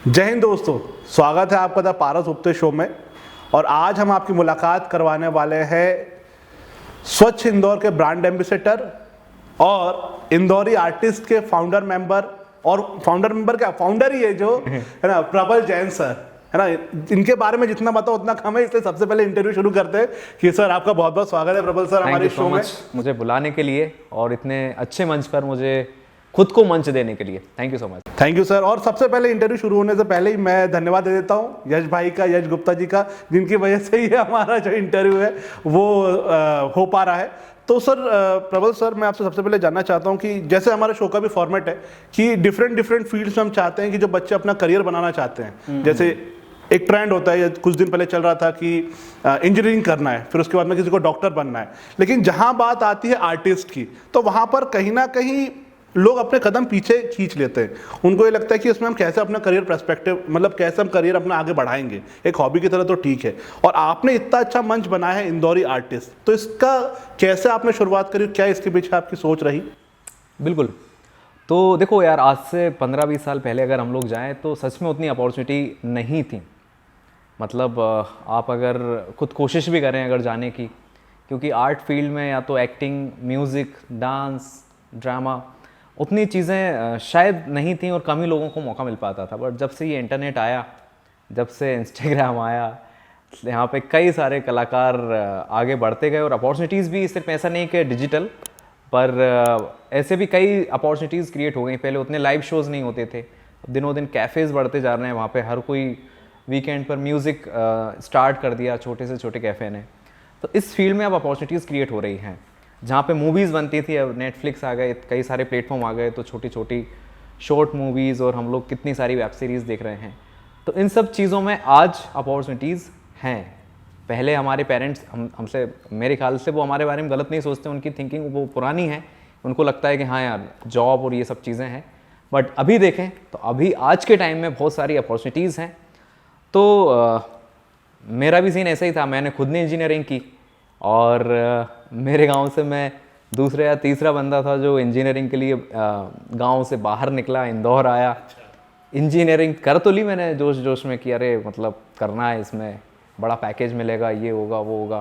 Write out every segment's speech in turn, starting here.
जय हिंद दोस्तों, स्वागत है आपका द पारस गुप्ते शो में। और आज हम आपकी मुलाकात करवाने वाले हैं स्वच्छ इंदौर के ब्रांड एम्बेसडर और इंदौरी आर्टिस्ट के फाउंडर ही है जो है ना, प्रबल जैन सर, है ना। इनके बारे में जितना बताओ उतना कम है, इसलिए सबसे पहले इंटरव्यू शुरू करते हैं कि सर आपका बहुत बहुत स्वागत है प्रबल सर हमारे शो में। मुझे बुलाने के लिए और इतने अच्छे मंच पर मुझे खुद को मंच देने के लिए thank you so much. Thank you sir. और सबसे पहले इंटरव्यू शुरू होने से पहले ही मैं धन्यवाद दे देता हूँ यश भाई का, यश गुप्ता जी का, जिनकी वजह से ही हमारा जो इंटरव्यू है वो हो पा रहा है। तो सर प्रबल सर, मैं आपसे सबसे पहले जानना चाहता हूँ कि जैसे हमारे शो का भी फॉर्मेट है कि डिफरेंट फील्ड्स में हम चाहते हैं कि जो बच्चे अपना करियर बनाना चाहते हैं, जैसे एक ट्रेंड होता है, कुछ दिन पहले चल रहा था कि इंजीनियरिंग करना है, फिर उसके बाद में किसी को डॉक्टर बनना है, लेकिन जहाँ बात आती है आर्टिस्ट की तो वहाँ पर कहीं ना कहीं लोग अपने कदम पीछे खींच लेते हैं। उनको ये लगता है कि उसमें हम कैसे अपना करियर पर्सपेक्टिव, मतलब कैसे हम करियर अपना आगे बढ़ाएंगे, एक हॉबी की तरह तो ठीक है। और आपने इतना अच्छा मंच बनाया है इंदौरी आर्टिस्ट, तो इसका कैसे आपने शुरुआत करी, क्या इसके पीछे आपकी सोच रही? बिल्कुल। तो देखो यार, आज से 15-20 साल पहले अगर हम लोग जाएं तो सच में उतनी अपॉर्चुनिटी नहीं थी। मतलब आप अगर खुद कोशिश भी करें अगर जाने की, क्योंकि आर्ट फील्ड में या तो एक्टिंग, म्यूज़िक, डांस, ड्रामा, उतनी चीज़ें शायद नहीं थी और कम ही लोगों को मौका मिल पाता था। बट जब से ये इंटरनेट आया, जब से इंस्टाग्राम आया, यहाँ पे कई सारे कलाकार आगे बढ़ते गए और अपॉर्चुनिटीज़ भी सिर्फ ऐसा नहीं कि डिजिटल, पर ऐसे भी कई अपॉर्चुनिटीज़ क्रिएट हो गई। पहले उतने लाइव शोज़ नहीं होते थे, अब दिनों दिन कैफ़ेज़ बढ़ते जा रहे हैं, वहाँ पे हर कोई वीकेंड पर म्यूज़िक स्टार्ट कर दिया छोटे से छोटे कैफ़े ने। तो इस फील्ड में अब अपॉर्चुनिटीज़ क्रिएट हो रही हैं। जहाँ पे मूवीज़ बनती थी, अब नेटफ्लिक्स आ गए, कई सारे प्लेटफॉर्म आ गए, तो छोटी छोटी शॉर्ट मूवीज़ और हम लोग कितनी सारी वेब सीरीज़ देख रहे हैं। तो इन सब चीज़ों में आज अपॉर्चुनिटीज़ हैं। पहले हमारे पेरेंट्स हमसे, मेरे ख्याल से वो हमारे बारे में गलत नहीं सोचते, उनकी थिंकिंग वो पुरानी है, उनको लगता है कि हाँ यार जॉब और ये सब चीज़ें हैं। बट अभी देखें तो अभी आज के टाइम में बहुत सारी अपॉर्चुनिटीज़ हैं। तो मेरा भी सीन ऐसा ही था, मैंने खुद ने इंजीनियरिंग की और मेरे गांव से मैं दूसरा या तीसरा बंदा था जो इंजीनियरिंग के लिए गांव से बाहर निकला, इंदौर आया। इंजीनियरिंग कर तो ली मैंने जोश जोश में कि अरे मतलब करना है, इसमें बड़ा पैकेज मिलेगा, ये होगा वो होगा।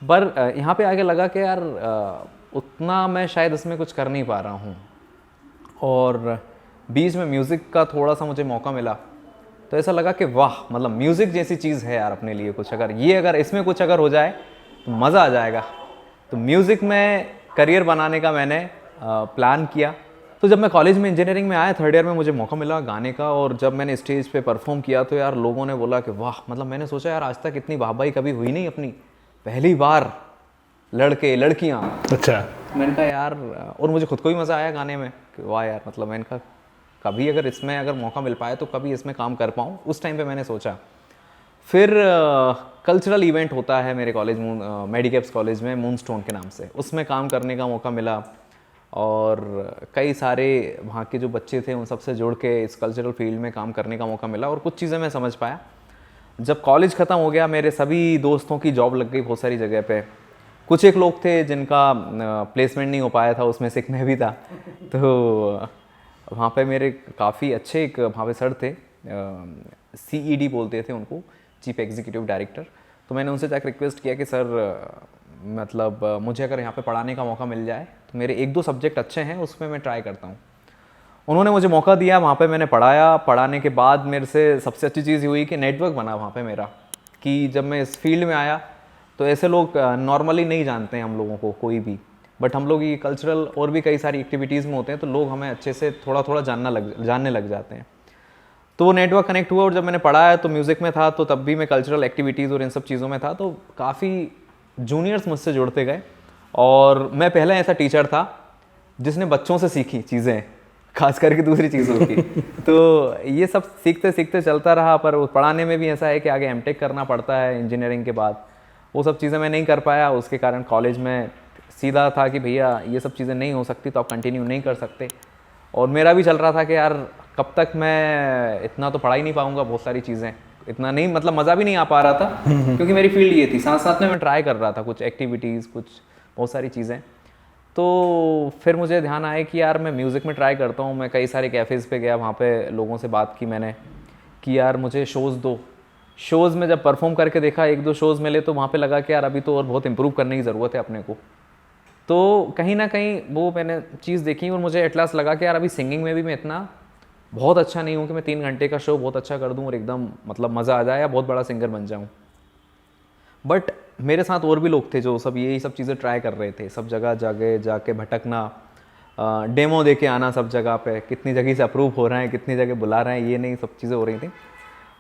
पर यहाँ पे आके लगा कि यार उतना मैं शायद इसमें कुछ कर नहीं पा रहा हूँ। और बीच में म्यूज़िक का थोड़ा सा मुझे मौका मिला, तो ऐसा लगा कि वाह, मतलब म्यूज़िक जैसी चीज़ है यार अपने लिए कुछ, अगर इसमें कुछ अगर हो जाए तो मज़ा आ जाएगा। तो म्यूज़िक में करियर बनाने का मैंने प्लान किया। तो जब मैं कॉलेज में इंजीनियरिंग में आया, थर्ड ईयर में मुझे मौका मिला गाने का, और जब मैंने स्टेज पे परफॉर्म किया तो यार लोगों ने बोला कि वाह, मतलब मैंने सोचा यार आज तक इतनी वाहवाही कभी हुई नहीं अपनी, पहली बार लड़के लड़कियाँ। अच्छा। मैंने कहा यार, और मुझे खुद को भी मज़ा आया गाने में कि वाह यार, मतलब मैंने कहा कभी अगर इसमें अगर मौका मिल पाए तो कभी इसमें काम कर पाऊँ, उस टाइम पे मैंने सोचा। फिर कल्चरल इवेंट होता है मेरे कॉलेज, मेडिकैप्स कॉलेज में, मूनस्टोन के नाम से, उसमें काम करने का मौका मिला और कई सारे वहाँ के जो बच्चे थे उन सबसे जुड़ के इस कल्चरल फील्ड में काम करने का मौका मिला और कुछ चीज़ें मैं समझ पाया। जब कॉलेज ख़त्म हो गया, मेरे सभी दोस्तों की जॉब लग गई बहुत सारी जगह पे। कुछ एक लोग थे जिनका प्लेसमेंट नहीं हो पाया था, उसमें से एक मैं भी था। तो वहाँ पे मेरे काफ़ी अच्छे एक वहाँ पे सर थे, CED बोलते थे उनको, चीफ एग्जीक्यूटिव डायरेक्टर। तो मैंने उनसे जाकर रिक्वेस्ट किया कि सर मतलब मुझे अगर यहाँ पे पढ़ाने का मौका मिल जाए तो मेरे 1-2 सब्जेक्ट अच्छे हैं, उसमें मैं ट्राई करता हूँ। उन्होंने मुझे मौका दिया, वहाँ पे मैंने पढ़ाया। पढ़ाने के बाद मेरे से सबसे अच्छी चीज़ ये हुई कि नेटवर्क बना वहाँ पे मेरा, कि जब मैं इस फील्ड में आया तो ऐसे लोग नॉर्मली नहीं जानते हैं हम लोगों को कोई भी, बट हम लोग ये कल्चरल और भी कई सारी एक्टिविटीज़ में होते हैं तो लोग हमें अच्छे से थोड़ा थोड़ा जानने लग जाते हैं। तो वो नेटवर्क कनेक्ट हुआ और जब मैंने पढ़ा तो म्यूज़िक में था, तो तब भी मैं कल्चरल एक्टिविटीज़ और इन सब चीज़ों में था, तो काफ़ी जूनियर्स मुझसे जुड़ते गए। और मैं पहले ऐसा टीचर था जिसने बच्चों से सीखी चीज़ें, खास करके दूसरी चीज़ों की। तो ये सब सीखते सीखते चलता रहा। पर पढ़ाने में भी ऐसा है कि आगे एमटेक करना पड़ता है इंजीनियरिंग के बाद, वो सब चीज़ें मैं नहीं कर पाया। उसके कारण कॉलेज में सीधा था कि भैया ये सब चीज़ें नहीं हो सकती तो आप कंटिन्यू नहीं कर सकते। और मेरा भी चल रहा था कि यार कब तक मैं इतना तो पढ़ा ही नहीं पाऊंगा, बहुत सारी चीज़ें इतना नहीं, मतलब मज़ा भी नहीं आ पा रहा था क्योंकि मेरी फील्ड ये थी। साथ साथ में मैं ट्राई कर रहा था कुछ एक्टिविटीज़, कुछ बहुत सारी चीज़ें। तो फिर मुझे ध्यान आया कि यार मैं म्यूज़िक में ट्राई करता हूँ। मैं कई सारे कैफ़ेज़ पे गया, वहाँ पे लोगों से बात की मैंने कि यार मुझे शोज़ दो। शोज़ में जब परफॉर्म करके देखा, 1-2 शोज़ मिले, तो वहाँ पे लगा कि यार अभी तो और बहुत इम्प्रूव करने की ज़रूरत है अपने को। तो कहीं ना कहीं वो मैंने चीज़ देखी और मुझे एट लास्ट लगा कि यार अभी सिंगिंग में भी मैं इतना बहुत अच्छा नहीं हूँ कि मैं 3 घंटे का शो बहुत अच्छा कर दूँ और एकदम मतलब मज़ा आ जाए या बहुत बड़ा सिंगर बन जाऊँ। बट मेरे साथ और भी लोग थे जो सब यही सब चीज़ें ट्राई कर रहे थे, सब जगह जगह जाके भटकना, डेमो दे के आना सब जगह पे, कितनी जगह से अप्रूव हो रहे हैं, कितनी जगह बुला रहे हैं, ये नहीं सब चीज़ें हो रही थी।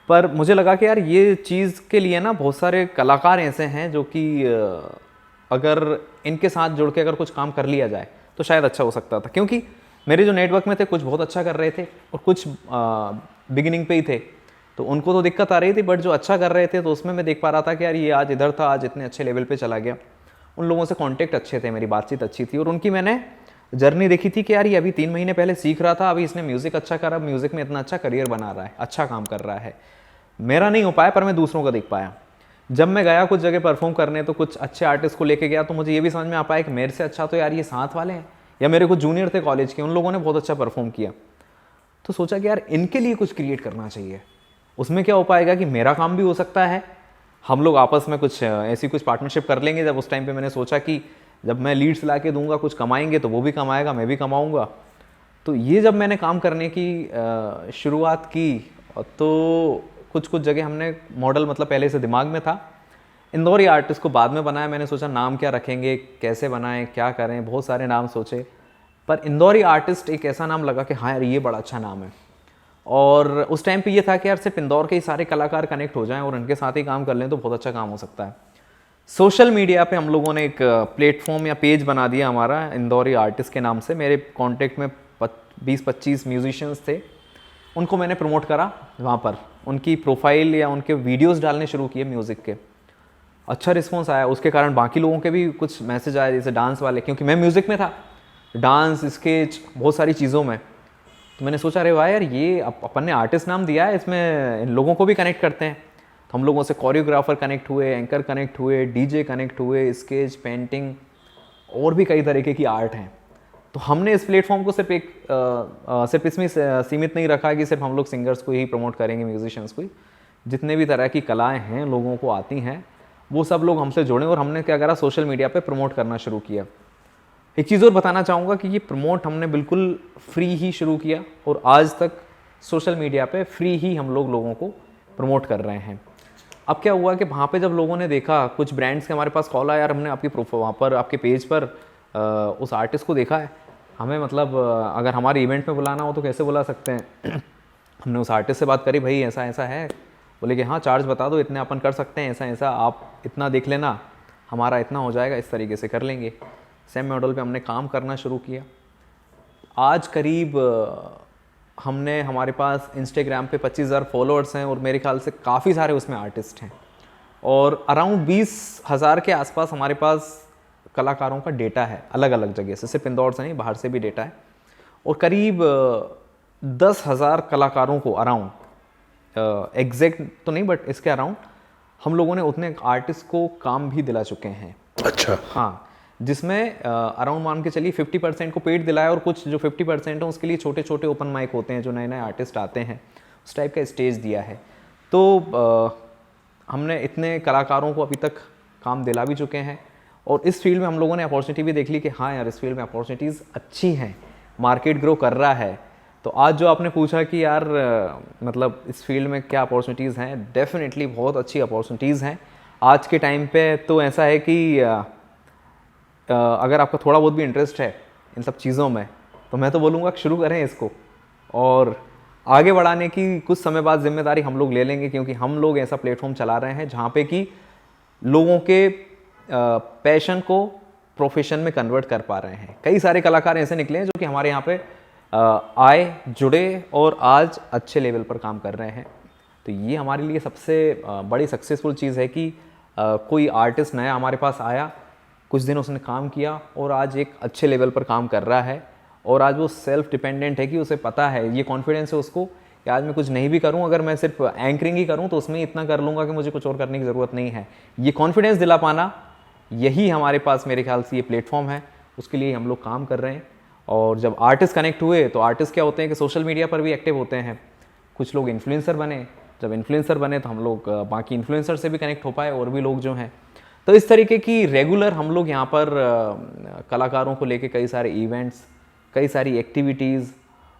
पर मुझे लगा कि यार ये चीज़ के लिए ना बहुत सारे कलाकार ऐसे हैं जो कि अगर इनके साथ जुड़ के अगर कुछ काम कर लिया जाए तो शायद अच्छा हो सकता था। क्योंकि मेरे जो नेटवर्क में थे कुछ बहुत अच्छा कर रहे थे और कुछ बिगिनिंग पे ही थे, तो उनको तो दिक्कत आ रही थी, बट जो अच्छा कर रहे थे तो उसमें मैं देख पा रहा था कि यार ये आज इधर था, आज इतने अच्छे लेवल पे चला गया। उन लोगों से कांटेक्ट अच्छे थे, मेरी बातचीत अच्छी थी और उनकी मैंने जर्नी देखी थी कि यार ये अभी 3 महीने पहले सीख रहा था, अभी इसने म्यूज़िक अच्छा करा, म्यूज़िक में इतना अच्छा करियर बना रहा है, अच्छा काम कर रहा है। मेरा नहीं हो पाया पर मैं दूसरों का देख पाया। जब मैं गया कुछ जगह परफॉर्म करने तो कुछ अच्छे आर्टिस्ट को लेके गया, तो मुझे ये भी समझ में आ पाया कि मेरे से अच्छा तो यार ये साथ वाले हैं या मेरे कुछ जूनियर थे कॉलेज के, उन लोगों ने बहुत अच्छा परफॉर्म किया। तो सोचा कि यार इनके लिए कुछ क्रिएट करना चाहिए। उसमें क्या हो पाएगा कि मेरा काम भी हो सकता है, हम लोग आपस में कुछ ऐसी कुछ पार्टनरशिप कर लेंगे। जब उस टाइम पे मैंने सोचा कि जब मैं लीड्स ला के दूंगा, कुछ कमाएंगे तो वो भी कमाएगा, मैं भी कमाऊंगा। तो ये जब मैंने काम करने की शुरुआत की तो कुछ कुछ जगह हमने मॉडल मतलब पहले से दिमाग में था। इंदौरी आर्टिस्ट को बाद में बनाया, मैंने सोचा नाम क्या रखेंगे, कैसे बनाएं, क्या करें, बहुत सारे नाम सोचे, पर इंदौरी आर्टिस्ट एक ऐसा नाम लगा कि हाँ यार ये बड़ा अच्छा नाम है। और उस टाइम पे ये था कि यार सिर्फ इंदौर के ही सारे कलाकार कनेक्ट हो जाएं और उनके साथ ही काम कर लें तो बहुत अच्छा काम हो सकता है। सोशल मीडिया पे हम लोगों ने एक प्लेटफॉर्म या पेज बना दिया हमारा इंदौरी आर्टिस्ट के नाम से। मेरे कांटेक्ट में 20-25 म्यूजिशियंस थे, उनको मैंने प्रमोट करा वहाँ पर, उनकी प्रोफाइल या उनके वीडियोस डालने शुरू किए म्यूज़िक के। अच्छा रिस्पॉन्स आया, उसके कारण बाकी लोगों के भी कुछ मैसेज आए, जैसे डांस वाले, क्योंकि मैं म्यूज़िक में था, डांस, स्केच, बहुत सारी चीज़ों में। तो मैंने सोचा अरे वाह यार ये अपन ने आर्टिस्ट नाम दिया है, इसमें इन लोगों को भी कनेक्ट करते हैं। तो हम लोगों से कोरियोग्राफर कनेक्ट हुए, एंकर कनेक्ट हुए, डीजे कनेक्ट हुए, स्केच, पेंटिंग और भी कई तरीके की आर्ट हैं। तो हमने इस प्लेटफॉर्म को सिर्फ इसमें सीमित नहीं रखा कि सिर्फ हम लोग सिंगर्स को ही प्रमोट करेंगे, म्यूजिशियंस को ही। जितने भी तरह की कलाएं हैं लोगों को आती हैं वो सब लोग हमसे जुड़े और हमने क्या करा, सोशल मीडिया पे प्रमोट करना शुरू किया। एक चीज़ और बताना चाहूँगा कि ये प्रमोट हमने बिल्कुल फ्री ही शुरू किया और आज तक सोशल मीडिया पे फ्री ही हम लोगों को प्रमोट कर रहे हैं। अब क्या हुआ कि वहाँ पे जब लोगों ने देखा, कुछ ब्रांड्स के हमारे पास कॉल आया, यार हमने आपकी वहाँ पर आपके पेज पर उस आर्टिस्ट को देखा है, हमें मतलब अगर हमारे इवेंट में बुलाना हो तो कैसे बुला सकते हैं। हमने उस आर्टिस्ट से बात करी, भाई ऐसा ऐसा है, बोले कि हाँ चार्ज बता दो, इतने अपन कर सकते हैं, ऐसा ऐसा आप इतना देख लेना, हमारा इतना हो जाएगा, इस तरीके से कर लेंगे। सेम मॉडल पे हमने काम करना शुरू किया। आज करीब हमने, हमारे पास इंस्टाग्राम पे 25,000 फॉलोअर्स हैं और मेरे ख्याल से काफ़ी सारे उसमें आर्टिस्ट हैं और अराउंड 20,000 के आसपास हमारे पास कलाकारों का डेटा है अलग अलग जगह से, सिर्फ इंदौर से नहीं बाहर से भी डेटा है। और करीब 10,000 कलाकारों को अराउंड, एग्जैक्ट तो नहीं बट इसके अराउंड, हम लोगों ने उतने आर्टिस्ट को काम भी दिला चुके हैं। अच्छा। हाँ, जिसमें अराउंड मान के चलिए 50% को पेड दिलाया और कुछ जो 50% है उसके लिए छोटे छोटे ओपन माइक होते हैं, जो नए नए आर्टिस्ट आते हैं उस टाइप का स्टेज दिया है। तो हमने इतने कलाकारों को अभी तक काम दिला भी चुके हैं और इस फील्ड में हम लोगों ने अपॉर्चुनिटी भी देख ली कि हाँ यार इस फील्ड में अपॉर्चुनिटीज़ अच्छी हैं, मार्केट ग्रो कर रहा है। तो आज जो आपने पूछा कि यार मतलब इस फील्ड में क्या अपॉर्चुनिटीज़ हैं, डेफिनेटली बहुत अच्छी अपॉर्चुनिटीज़ हैं आज के टाइम पे। तो ऐसा है कि अगर आपका थोड़ा बहुत भी इंटरेस्ट है इन सब चीज़ों में तो मैं तो बोलूँगा शुरू करें इसको और आगे बढ़ाने की कुछ समय बाद जिम्मेदारी हम लोग ले लेंगे, क्योंकि हम लोग ऐसा प्लेटफॉर्म चला रहे हैं जहाँ पे कि लोगों के पैशन को प्रोफेशन में कन्वर्ट कर पा रहे हैं। कई सारे कलाकार ऐसे निकले हैं जो कि हमारे यहाँ पे आए, जुड़े और आज अच्छे लेवल पर काम कर रहे हैं। तो ये हमारे लिए सबसे बड़ी सक्सेसफुल चीज़ है कि कोई आर्टिस्ट नया हमारे पास आया, कुछ दिन उसने काम किया और आज एक अच्छे लेवल पर काम कर रहा है और आज वो सेल्फ डिपेंडेंट है कि उसे पता है, ये कॉन्फिडेंस है उसको कि आज मैं कुछ नहीं भी करूं, अगर मैं सिर्फ एंकरिंग ही करूं तो उसमें इतना कर लूँगा कि मुझे कुछ और करने की ज़रूरत नहीं है। ये कॉन्फिडेंस दिला पाना, यही हमारे पास मेरे ख्याल से ये प्लेटफॉर्म है, उसके लिए हम लोग काम कर रहे हैं। और जब आर्टिस्ट कनेक्ट हुए तो आर्टिस्ट क्या होते हैं कि सोशल मीडिया पर भी एक्टिव होते हैं, कुछ लोग इन्फ्लुएंसर बने, जब इन्फ्लुएंसर बने तो हम लोग बाकी इन्फ्लुएंसर से भी कनेक्ट हो पाए और भी लोग जो हैं। तो इस तरीके की रेगुलर हम लोग यहाँ पर कलाकारों को लेके कई सारे इवेंट्स, कई सारी एक्टिविटीज़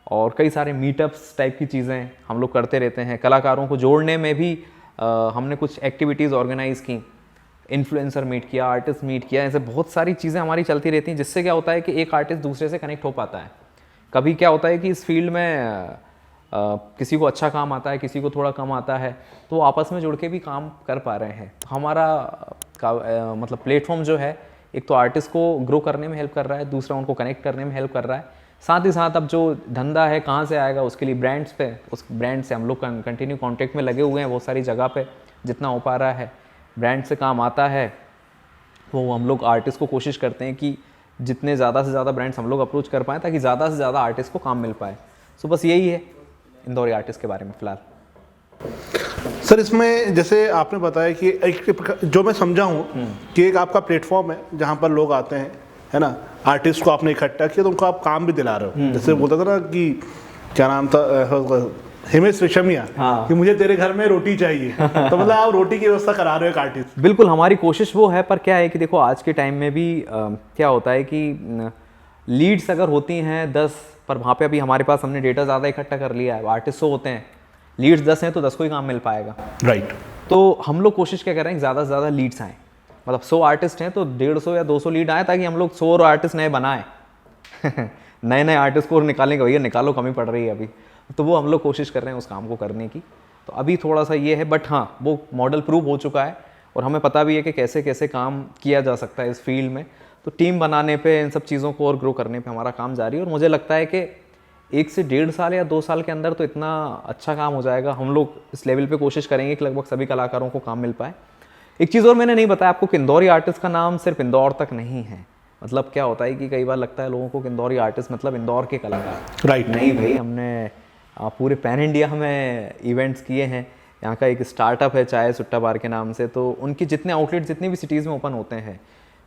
और कई सारे मीटअप्स टाइप की चीज़ें हम लोग करते रहते हैं। कलाकारों को जोड़ने में भी हमने कुछ एक्टिविटीज़ ऑर्गेनाइज़ की, इन्फ्लुएंसर मीट किया, आर्टिस्ट मीट किया, ऐसे बहुत सारी चीज़ें हमारी चलती रहती हैं, जिससे क्या होता है कि एक आर्टिस्ट दूसरे से कनेक्ट हो पाता है। कभी क्या होता है कि इस फील्ड में किसी को अच्छा काम आता है, किसी को थोड़ा कम आता है, तो वो आपस में जुड़ के भी काम कर पा रहे हैं। हमारा मतलब प्लेटफॉर्म जो है, एक तो आर्टिस्ट को ग्रो करने में हेल्प कर रहा है, दूसरा उनको कनेक्ट करने में हेल्प कर रहा है। साथ ही साथ अब जो धंधा है कहाँ से आएगा, उसके लिए ब्रांड्स पे, उस ब्रांड से हम लोग कंटिन्यू कॉन्टेक्ट में लगे हुए हैं बहुत सारी जगह पे। जितना हो पा रहा है ब्रांड से काम आता है, वो हम लोग आर्टिस्ट को कोशिश करते हैं कि जितने ज़्यादा से ज़्यादा ब्रांड्स हम लोग अप्रोच कर पाएँ, ताकि ज़्यादा से ज़्यादा आर्टिस्ट को काम मिल पाए। सो बस यही है इंदौरी आर्टिस्ट के बारे में फ़िलहाल। सर इसमें जैसे आपने बताया कि एक जो मैं समझा हूँ कि एक आपका प्लेटफॉर्म है जहाँ पर लोग आते हैं, है ना, आर्टिस्ट को आपने इकट्ठा किया तो उनको आप काम भी दिला रहे हो। जैसे बोलता था ना कि क्या नाम था, हिमेश रेशमिया, हाँ। कि मुझे तेरे घर में रोटी चाहिए, तो मतलब आप रोटी की व्यवस्था करा रहे हो एक आर्टिस्ट। बिल्कुल, हमारी कोशिश वो है, पर क्या है कि देखो आज के टाइम में भी क्या होता है कि लीड्स अगर होती हैं 10, पर वहाँ पे अभी हमारे पास हमने डेटा ज़्यादा इकट्ठा कर लिया है, आर्टिस्ट 100 होते हैं, लीड्स 10 हैं तो 10 को ही काम मिल पाएगा। राइट। तो हम लोग कोशिश क्या कर रहे हैं, ज़्यादा से ज़्यादा लीड्स आएँ। मतलब 100 आर्टिस्ट हैं तो 150 या 200 लीड आए, ताकि हम लोग 100 और आर्टिस्ट नए बनाएं। नए नए आर्टिस्ट को निकालेंगे, भैया निकालो, कमी पड़ रही है अभी, तो वो हम लोग कोशिश कर रहे हैं उस काम को करने की। तो अभी थोड़ा सा ये है, बट हाँ वो मॉडल प्रूव हो चुका है और हमें पता भी है कि कैसे कैसे काम किया जा सकता है इस फील्ड में। तो टीम बनाने पे, इन सब चीज़ों को और ग्रो करने पे हमारा काम जारी है, और मुझे लगता है कि 1 से 1.5 साल या 2 साल के अंदर तो इतना अच्छा काम हो जाएगा। हम लोग इस लेवल पे कोशिश करेंगे कि लगभग सभी कलाकारों को काम मिल पाए। एक चीज़ और मैंने नहीं बताया आपको कि इंदौरी आर्टिस्ट का नाम सिर्फ इंदौर तक नहीं है। मतलब क्या होता है कि कई बार लगता है लोगों को कि इंदौरी आर्टिस्ट मतलब इंदौर के कलाकार। राइट। नहीं भाई, हमने पूरे पैन इंडिया में इवेंट्स किए हैं। यहाँ का एक स्टार्टअप है चाय सुट्टा बार के नाम से, तो उनकी जितने आउटलेट जितनी भी सिटीज़ में ओपन होते हैं,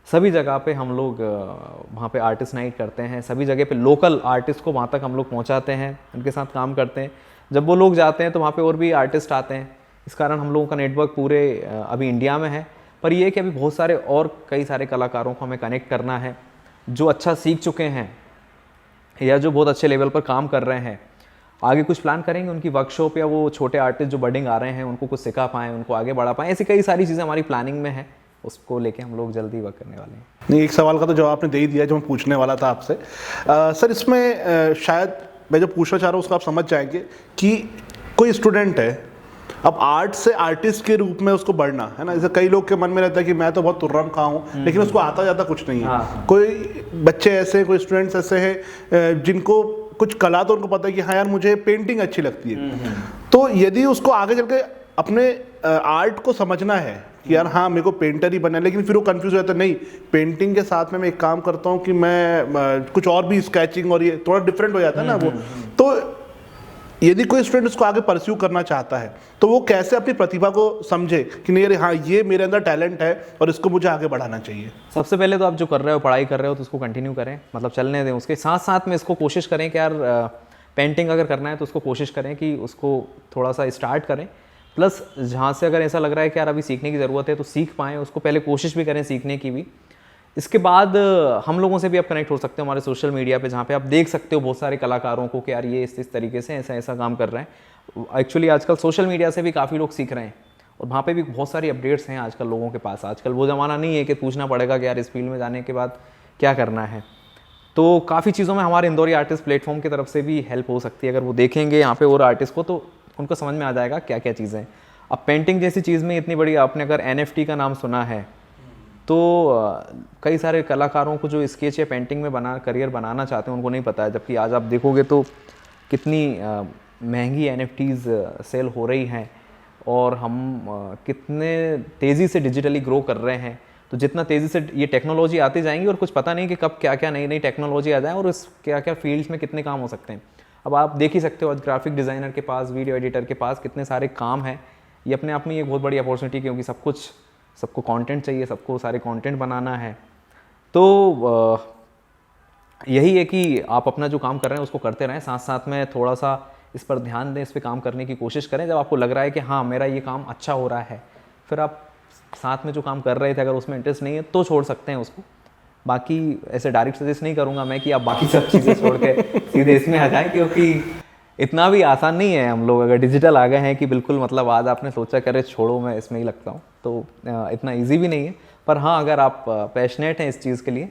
सभी जगह पे हम लोग वहाँ पे आर्टिस्ट नाइट करते हैं। सभी जगह पे लोकल आर्टिस्ट को वहाँ तक हम लोग पहुँचाते हैं, उनके साथ काम करते हैं। जब वो लोग जाते हैं तो वहाँ पे और भी आर्टिस्ट आते हैं। इस कारण हम लोगों का नेटवर्क पूरे अभी इंडिया में है। पर ये है कि अभी बहुत सारे और कई सारे कलाकारों को हमें कनेक्ट करना है, जो अच्छा सीख चुके हैं या जो बहुत अच्छे लेवल पर काम कर रहे हैं। आगे कुछ प्लान करेंगे उनकी वर्कशॉप, या वो छोटे आर्टिस्ट जो बडिंग आ रहे हैं उनको कुछ सिखा पाएँ, उनको आगे बढ़ा पाएँ। ऐसी कई सारी चीज़ें हमारी प्लानिंग में है, उसको लेके हम लोग जल्दी वर्क करने वाले हैं। नहीं, एक सवाल का तो जवाब आपने दे ही दिया जो मैं पूछने वाला था आपसे। सर इसमें शायद मैं जो पूछना चाह रहा हूँ उसको आप समझ जाएंगे कि कोई स्टूडेंट है, अब आर्ट से आर्टिस्ट के रूप में उसको बढ़ना है ना, जैसे कई लोग के मन में रहता है कि मैं तो बहुत तुर्रम खा हूँ, लेकिन उसको आता जाता कुछ नहीं है। हाँ। कोई बच्चे ऐसे, कोई स्टूडेंट्स ऐसे हैं जिनको कुछ कला तो उनको पता है कि हाँ यार मुझे पेंटिंग अच्छी लगती है, तो यदि उसको आगे चल के अपने आर्ट को समझना है कि यार हाँ मेरे को पेंटर ही बनना है, लेकिन फिर वो कंफ्यूज हो जाता है, नहीं पेंटिंग के साथ में मैं एक काम करता हूँ कि मैं कुछ और भी स्केचिंग, और ये थोड़ा डिफरेंट हो जाता है ना वो। तो यदि कोई स्टूडेंट उसको आगे परस्यू करना चाहता है तो वो कैसे अपनी प्रतिभा को समझे कि नहीं अरे हाँ ये मेरे अंदर टैलेंट है और इसको मुझे आगे बढ़ाना चाहिए? सबसे पहले तो आप जो कर रहे हो, पढ़ाई कर रहे हो, तो उसको कंटिन्यू करें, मतलब चलने दें। उसके साथ साथ में इसको कोशिश करें कि यार पेंटिंग अगर करना है तो उसको कोशिश करें कि उसको थोड़ा सा स्टार्ट करें। प्लस जहाँ से अगर ऐसा लग रहा है कि यार अभी सीखने की ज़रूरत है तो सीख पाएँ, उसको पहले कोशिश भी करें सीखने की भी। इसके बाद हम लोगों से भी आप कनेक्ट हो सकते हो हमारे सोशल मीडिया पे, जहाँ पे आप देख सकते हो बहुत सारे कलाकारों को कि यार ये इस तरीके से ऐसा ऐसा काम कर रहे हैं। एक्चुअली आजकल सोशल मीडिया से भी काफ़ी लोग सीख रहे हैं, और वहाँ पे भी बहुत सारी अपडेट्स हैं आजकल लोगों के पास। आजकल वो ज़माना नहीं है कि पूछना पड़ेगा कि यार इस फील्ड में जाने के बाद क्या करना है। तो काफ़ी चीज़ों में हमारे इंदौरी आर्टिस्ट प्लेटफॉर्म की तरफ से भी हेल्प हो सकती है। अगर वो देखेंगे यहाँ पे और आर्टिस्ट को, तो उनको समझ में आ जाएगा क्या क्या चीज़ें। अब पेंटिंग जैसी चीज़ में इतनी बड़ी, आपने अगर NFT का नाम सुना है, तो कई सारे कलाकारों को जो स्केच या पेंटिंग में करियर बनाना चाहते हैं उनको नहीं पता है। जबकि आज आप देखोगे तो कितनी महंगी NFTs सेल हो रही हैं, और हम कितने तेज़ी से डिजिटली ग्रो कर रहे हैं। तो जितना तेज़ी से ये टेक्नोलॉजी आती जाएंगी, और कुछ पता नहीं कि कब क्या क्या नई नई टेक्नोलॉजी आ जाए और इस क्या क्या फील्ड्स में कितने काम हो सकते हैं। अब आप देख ही सकते हो आज ग्राफिक डिज़ाइनर के पास, वीडियो एडिटर के पास कितने सारे काम हैं। ये अपने आप में एक बहुत बड़ी अपॉर्चुनिटी, क्योंकि सबको कंटेंट चाहिए, सबको सारे कंटेंट बनाना है। तो यही है कि आप अपना जो काम कर रहे हैं उसको करते रहें, साथ साथ में थोड़ा सा इस पर ध्यान दें, इस पर काम करने की कोशिश करें। जब आपको लग रहा है कि हाँ मेरा ये काम अच्छा हो रहा है, फिर आप साथ में जो काम कर रहे थे अगर उसमें इंटरेस्ट नहीं है तो छोड़ सकते हैं उसको। बाकी ऐसे डायरेक्ट सजेस्ट नहीं करूँगा मैं कि आप बाकी सब चीज़ें छोड़ के सीधे इसमें आ जाएं, क्योंकि इतना भी आसान नहीं है। हम लोग अगर डिजिटल आ गए हैं कि बिल्कुल मतलब आज आपने सोचा करे छोड़ो मैं इसमें ही लगता हूँ, तो इतना ईजी भी नहीं है। पर हाँ, अगर आप पैशनेट हैं इस चीज़ के लिए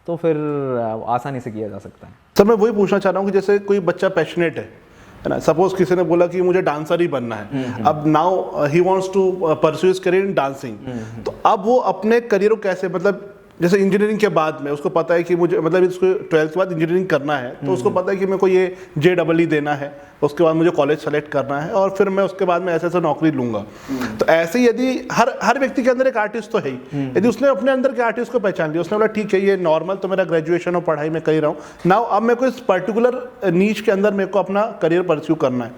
तो फिर आसानी से किया जा सकता है। सर मैं वही पूछना चाह रहा हूँ कि जैसे कोई बच्चा पैशनेट है ना, सपोज किसी ने बोला कि मुझे डांसर ही बनना है, अब now he wants to pursue his career in dancing, तो अब वो अपने करियर को कैसे, मतलब जैसे इंजीनियरिंग के बाद में उसको पता है कि मुझे मतलब इसको 12th के बाद इंजीनियरिंग करना है, तो उसको पता है कि मेरे को ये JEE देना है, उसके बाद मुझे कॉलेज सेलेक्ट करना है और फिर मैं उसके बाद में ऐसे नौकरी लूंगा। तो ऐसे ही यदि हर व्यक्ति के अंदर एक आर्टिस्ट तो है ही, यदि उसने अपने अंदर के आर्टिस्ट को पहचान लिया, उसने बोला ठीक है ये नॉर्मल तो मेरा ग्रेजुएशन और पढ़ाई में कर ही रहा हूँ, नाउ अब मेरे को इस पर्टिकुलर नीच के अंदर मेरे को अपना करियर परस्यू करना है,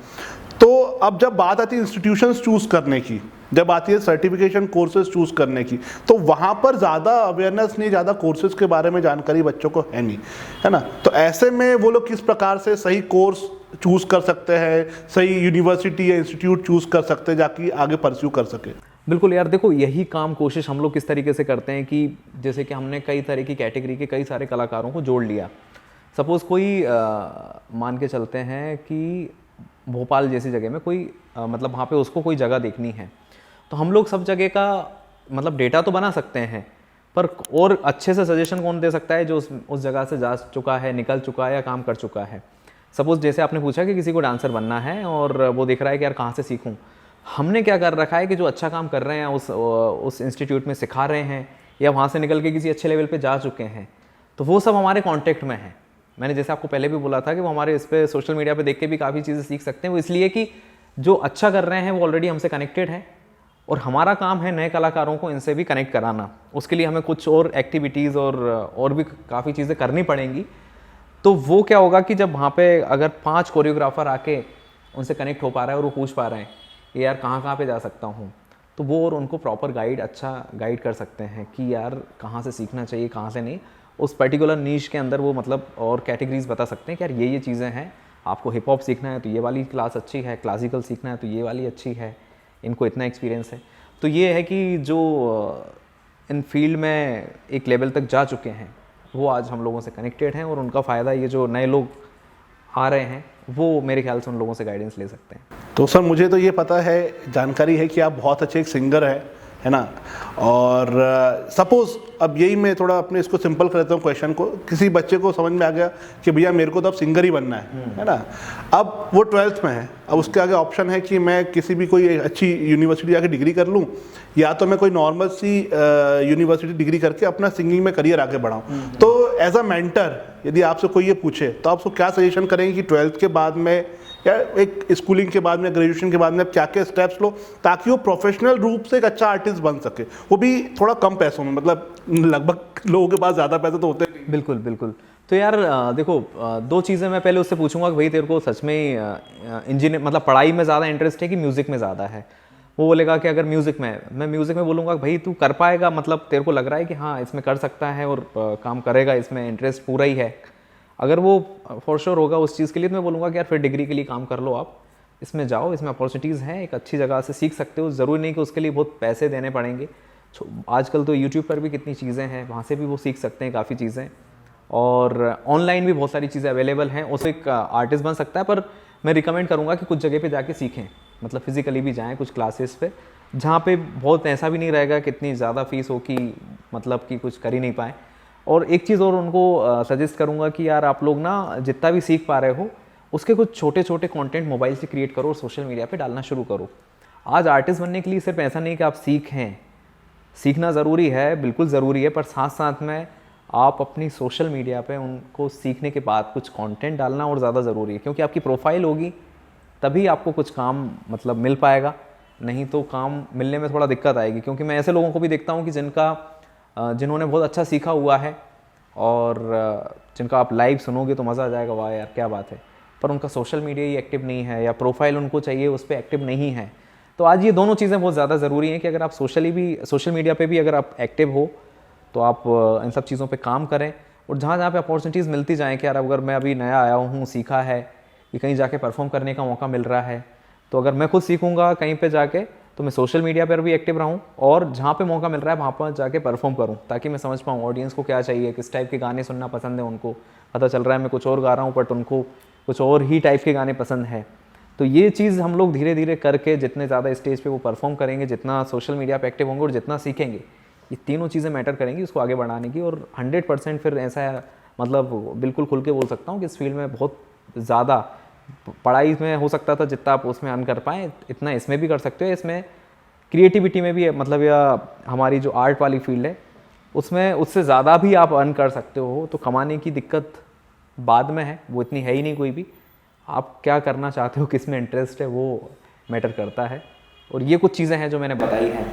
तो अब जब बात आती है इंस्टीट्यूशंस चूज करने की, जब आती है सर्टिफिकेशन कोर्सेज चूज करने की, तो वहाँ पर ज़्यादा अवेयरनेस नहीं, ज़्यादा कोर्सेज के बारे में जानकारी बच्चों को है नहीं, है ना। तो ऐसे में वो लोग किस प्रकार से सही कोर्स चूज कर सकते हैं, सही यूनिवर्सिटी या इंस्टीट्यूट चूज कर सकते हैं जाकि आगे परस्यू कर सके? बिल्कुल यार, देखो यही काम कोशिश हम लोग किस तरीके से करते हैं कि जैसे कि हमने कई तरह की कैटेगरी के कई सारे कलाकारों को जोड़ लिया। सपोज़ कोई मान के चलते हैं कि भोपाल जैसी जगह में कोई मतलब वहाँ पे उसको कोई जगह देखनी है, तो हम लोग सब जगह का मतलब डेटा तो बना सकते हैं, पर और अच्छे से सजेशन कौन दे सकता है जो उस जगह से जा चुका है, निकल चुका है या काम कर चुका है। सपोज़ जैसे आपने पूछा कि किसी को डांसर बनना है और वो देख रहा है कि यार कहाँ से सीखूँ, हमने क्या कर रखा है कि जो अच्छा काम कर रहे हैं उस इंस्टीट्यूट में सिखा रहे हैं या वहाँ से निकल के किसी अच्छे लेवल पे जा चुके हैं, तो वो सब हमारे कांटेक्ट में है। मैंने जैसे आपको पहले भी बोला था कि वो हमारे इस पे सोशल मीडिया पे देख के भी काफ़ी चीज़ें सीख सकते हैं। वो इसलिए कि जो अच्छा कर रहे हैं वो ऑलरेडी हमसे कनेक्टेड है और हमारा काम है नए कलाकारों को इनसे भी कनेक्ट कराना। उसके लिए हमें कुछ और एक्टिविटीज़ और भी काफ़ी चीज़ें करनी पड़ेंगी। तो वो क्या होगा कि जब वहाँ पे अगर 5 कोरियोग्राफर आके उनसे कनेक्ट हो पा रहा है और वो पूछ पा रहे हैं कि यार कहाँ पे जा सकता हूँ, तो वो और उनको प्रॉपर अच्छा गाइड कर सकते हैं कि यार कहाँ से सीखना चाहिए, कहाँ से नहीं। उस पर्टिकुलर नीश के अंदर वो मतलब और कैटेगरीज बता सकते हैं कि यार ये चीज़ें हैं, आपको हिप हॉप सीखना है तो ये वाली क्लास अच्छी है, क्लासिकल सीखना है तो ये वाली अच्छी है, इनको इतना एक्सपीरियंस है। तो ये है कि जो इन फील्ड में एक लेवल तक जा चुके हैं वो आज हम लोगों से कनेक्टेड हैं और उनका फ़ायदा ये जो नए लोग आ रहे हैं वो मेरे ख्याल से उन लोगों से गाइडेंस ले सकते हैं। तो सर मुझे तो ये पता है, जानकारी है कि आप बहुत अच्छे एक सिंगर है ना, और सपोज अब यही मैं थोड़ा अपने इसको सिंपल कर देता हूँ क्वेश्चन को, किसी बच्चे को समझ में आ गया कि भैया मेरे को तो अब सिंगर ही बनना है ना, अब वो 12th में है, अब उसके आगे ऑप्शन है कि मैं किसी भी कोई अच्छी यूनिवर्सिटी जाके डिग्री कर लूँ या तो मैं कोई नॉर्मल सी यूनिवर्सिटी डिग्री करके अपना सिंगिंग में करियर आगे बढ़ाऊँ। तो एज अ मेंटर यदि आपसे कोई ये पूछे तो आप उसको क्या सजेशन करेंगे कि 12th के बाद में या एक स्कूलिंग के बाद में, ग्रेजुएशन के बाद में क्या क्या स्टेप्स लो ताकि वो प्रोफेशनल रूप से एक अच्छा आर्टिस्ट बन सके, वो भी थोड़ा कम पैसों में, मतलब लगभग लोगों के पास ज़्यादा पैसे तो होते नहीं। बिल्कुल बिल्कुल। तो यार देखो 2 चीज़ें मैं पहले उससे पूछूंगा कि भाई तेरे को सच में इंजीनियर मतलब पढ़ाई में ज़्यादा इंटरेस्ट है कि म्यूज़िक में ज़्यादा है। वो बोलेगा कि अगर म्यूज़िक में, मैं म्यूज़िक में बोलूँगा भाई तू कर पाएगा, मतलब तेरे को लग रहा है कि हाँ इसमें कर सकता है और काम करेगा, इसमें इंटरेस्ट पूरा ही है, अगर वो फॉर श्योर होगा उस चीज़ के लिए, तो मैं बोलूँगा कि यार फिर डिग्री के लिए काम कर लो, आप इसमें जाओ, इसमें अपॉर्चुनिटीज़ हैं, एक अच्छी जगह से सीख सकते हो। ज़रूरी नहीं कि उसके लिए बहुत पैसे देने पड़ेंगे। आजकल तो यूट्यूब पर भी कितनी चीज़ें हैं, वहाँ से भी वो सीख सकते हैं काफ़ी चीज़ें, और ऑनलाइन भी बहुत सारी चीज़ें अवेलेबल हैं। उससे एक आर्टिस्ट बन सकता है, पर मैं रिकमेंड करूँगा कि कुछ जगह पे जाके सीखें, मतलब फिजिकली भी जाएँ कुछ क्लासेस पे, जहाँ पे बहुत ऐसा भी नहीं रहेगा कि इतनी ज़्यादा फीस हो कि मतलब कि कुछ कर ही नहीं पाए। और एक चीज़ और उनको सजेस्ट करूँगा कि यार आप लोग ना जितना भी सीख पा रहे हो उसके कुछ छोटे छोटे कंटेंट मोबाइल से क्रिएट करो और सोशल मीडिया पे डालना शुरू करो। आज आर्टिस्ट बनने के लिए सिर्फ ऐसा नहीं कि आप सीखें, सीखना ज़रूरी है, बिल्कुल ज़रूरी है, पर साथ साथ में आप अपनी सोशल मीडिया पे उनको सीखने के बाद कुछ कंटेंट डालना और ज़्यादा ज़रूरी है, क्योंकि आपकी प्रोफाइल होगी तभी आपको कुछ काम मतलब मिल पाएगा, नहीं तो काम मिलने में थोड़ा दिक्कत आएगी। क्योंकि मैं ऐसे लोगों को भी देखता हूँ कि जिन्होंने बहुत अच्छा सीखा हुआ है और जिनका आप लाइव सुनोगे तो मज़ा आ जाएगा, वाह यार क्या बात है, पर उनका सोशल मीडिया ही एक्टिव नहीं है या प्रोफाइल उनको चाहिए उस पर एक्टिव नहीं है। तो आज ये दोनों चीज़ें बहुत ज़्यादा ज़रूरी हैं कि अगर आप सोशल मीडिया पे भी अगर आप एक्टिव हो तो आप इन सब चीज़ों पे काम करें, और जहाँ जहाँ पे अपॉर्चुनिटीज़ मिलती जाएँ कि यार अगर मैं अभी नया आया हूँ, सीखा है कि कहीं जाके परफॉर्म करने का मौका मिल रहा है, तो अगर मैं खुद सीखूंगा कहीं पे जाके तो मैं सोशल मीडिया पर भी एक्टिव रहूं और जहाँ पे मौका मिल रहा है वहाँ पर जाके परफॉर्म करूं, ताकि मैं समझ पाऊँ ऑडियंस को क्या चाहिए, किस टाइप के गाने सुनना पसंद है उनको। पता चल रहा है मैं कुछ और गा रहा हूँ बट उनको कुछ और ही टाइप के गाने पसंद है। तो ये चीज़ हम लोग धीरे धीरे करके जितने ज़्यादा स्टेज पे वो परफॉर्म करेंगे, जितना सोशल मीडिया पे एक्टिव होंगे और जितना सीखेंगे, ये तीनों चीज़ें मैटर करेंगी उसको आगे बढ़ाने की। और 100% फिर ऐसा मतलब बिल्कुल खुल के बोल सकता हूँ कि इस फील्ड में बहुत ज़्यादा पढ़ाई में हो सकता था जितना आप उसमें अर्न कर पाएँ, इतना इसमें भी कर सकते हो। इसमें क्रिएटिविटी में भी मतलब, या हमारी जो आर्ट वाली फील्ड है उसमें उससे ज़्यादा भी आप अर्न कर सकते हो। तो कमाने की दिक्कत बाद में है, वो इतनी है ही नहीं कोई भी। आप क्या करना चाहते हो, किस में इंटरेस्ट है, वो मैटर करता है। और ये कुछ चीज़ें हैं जो मैंने बताई हैं।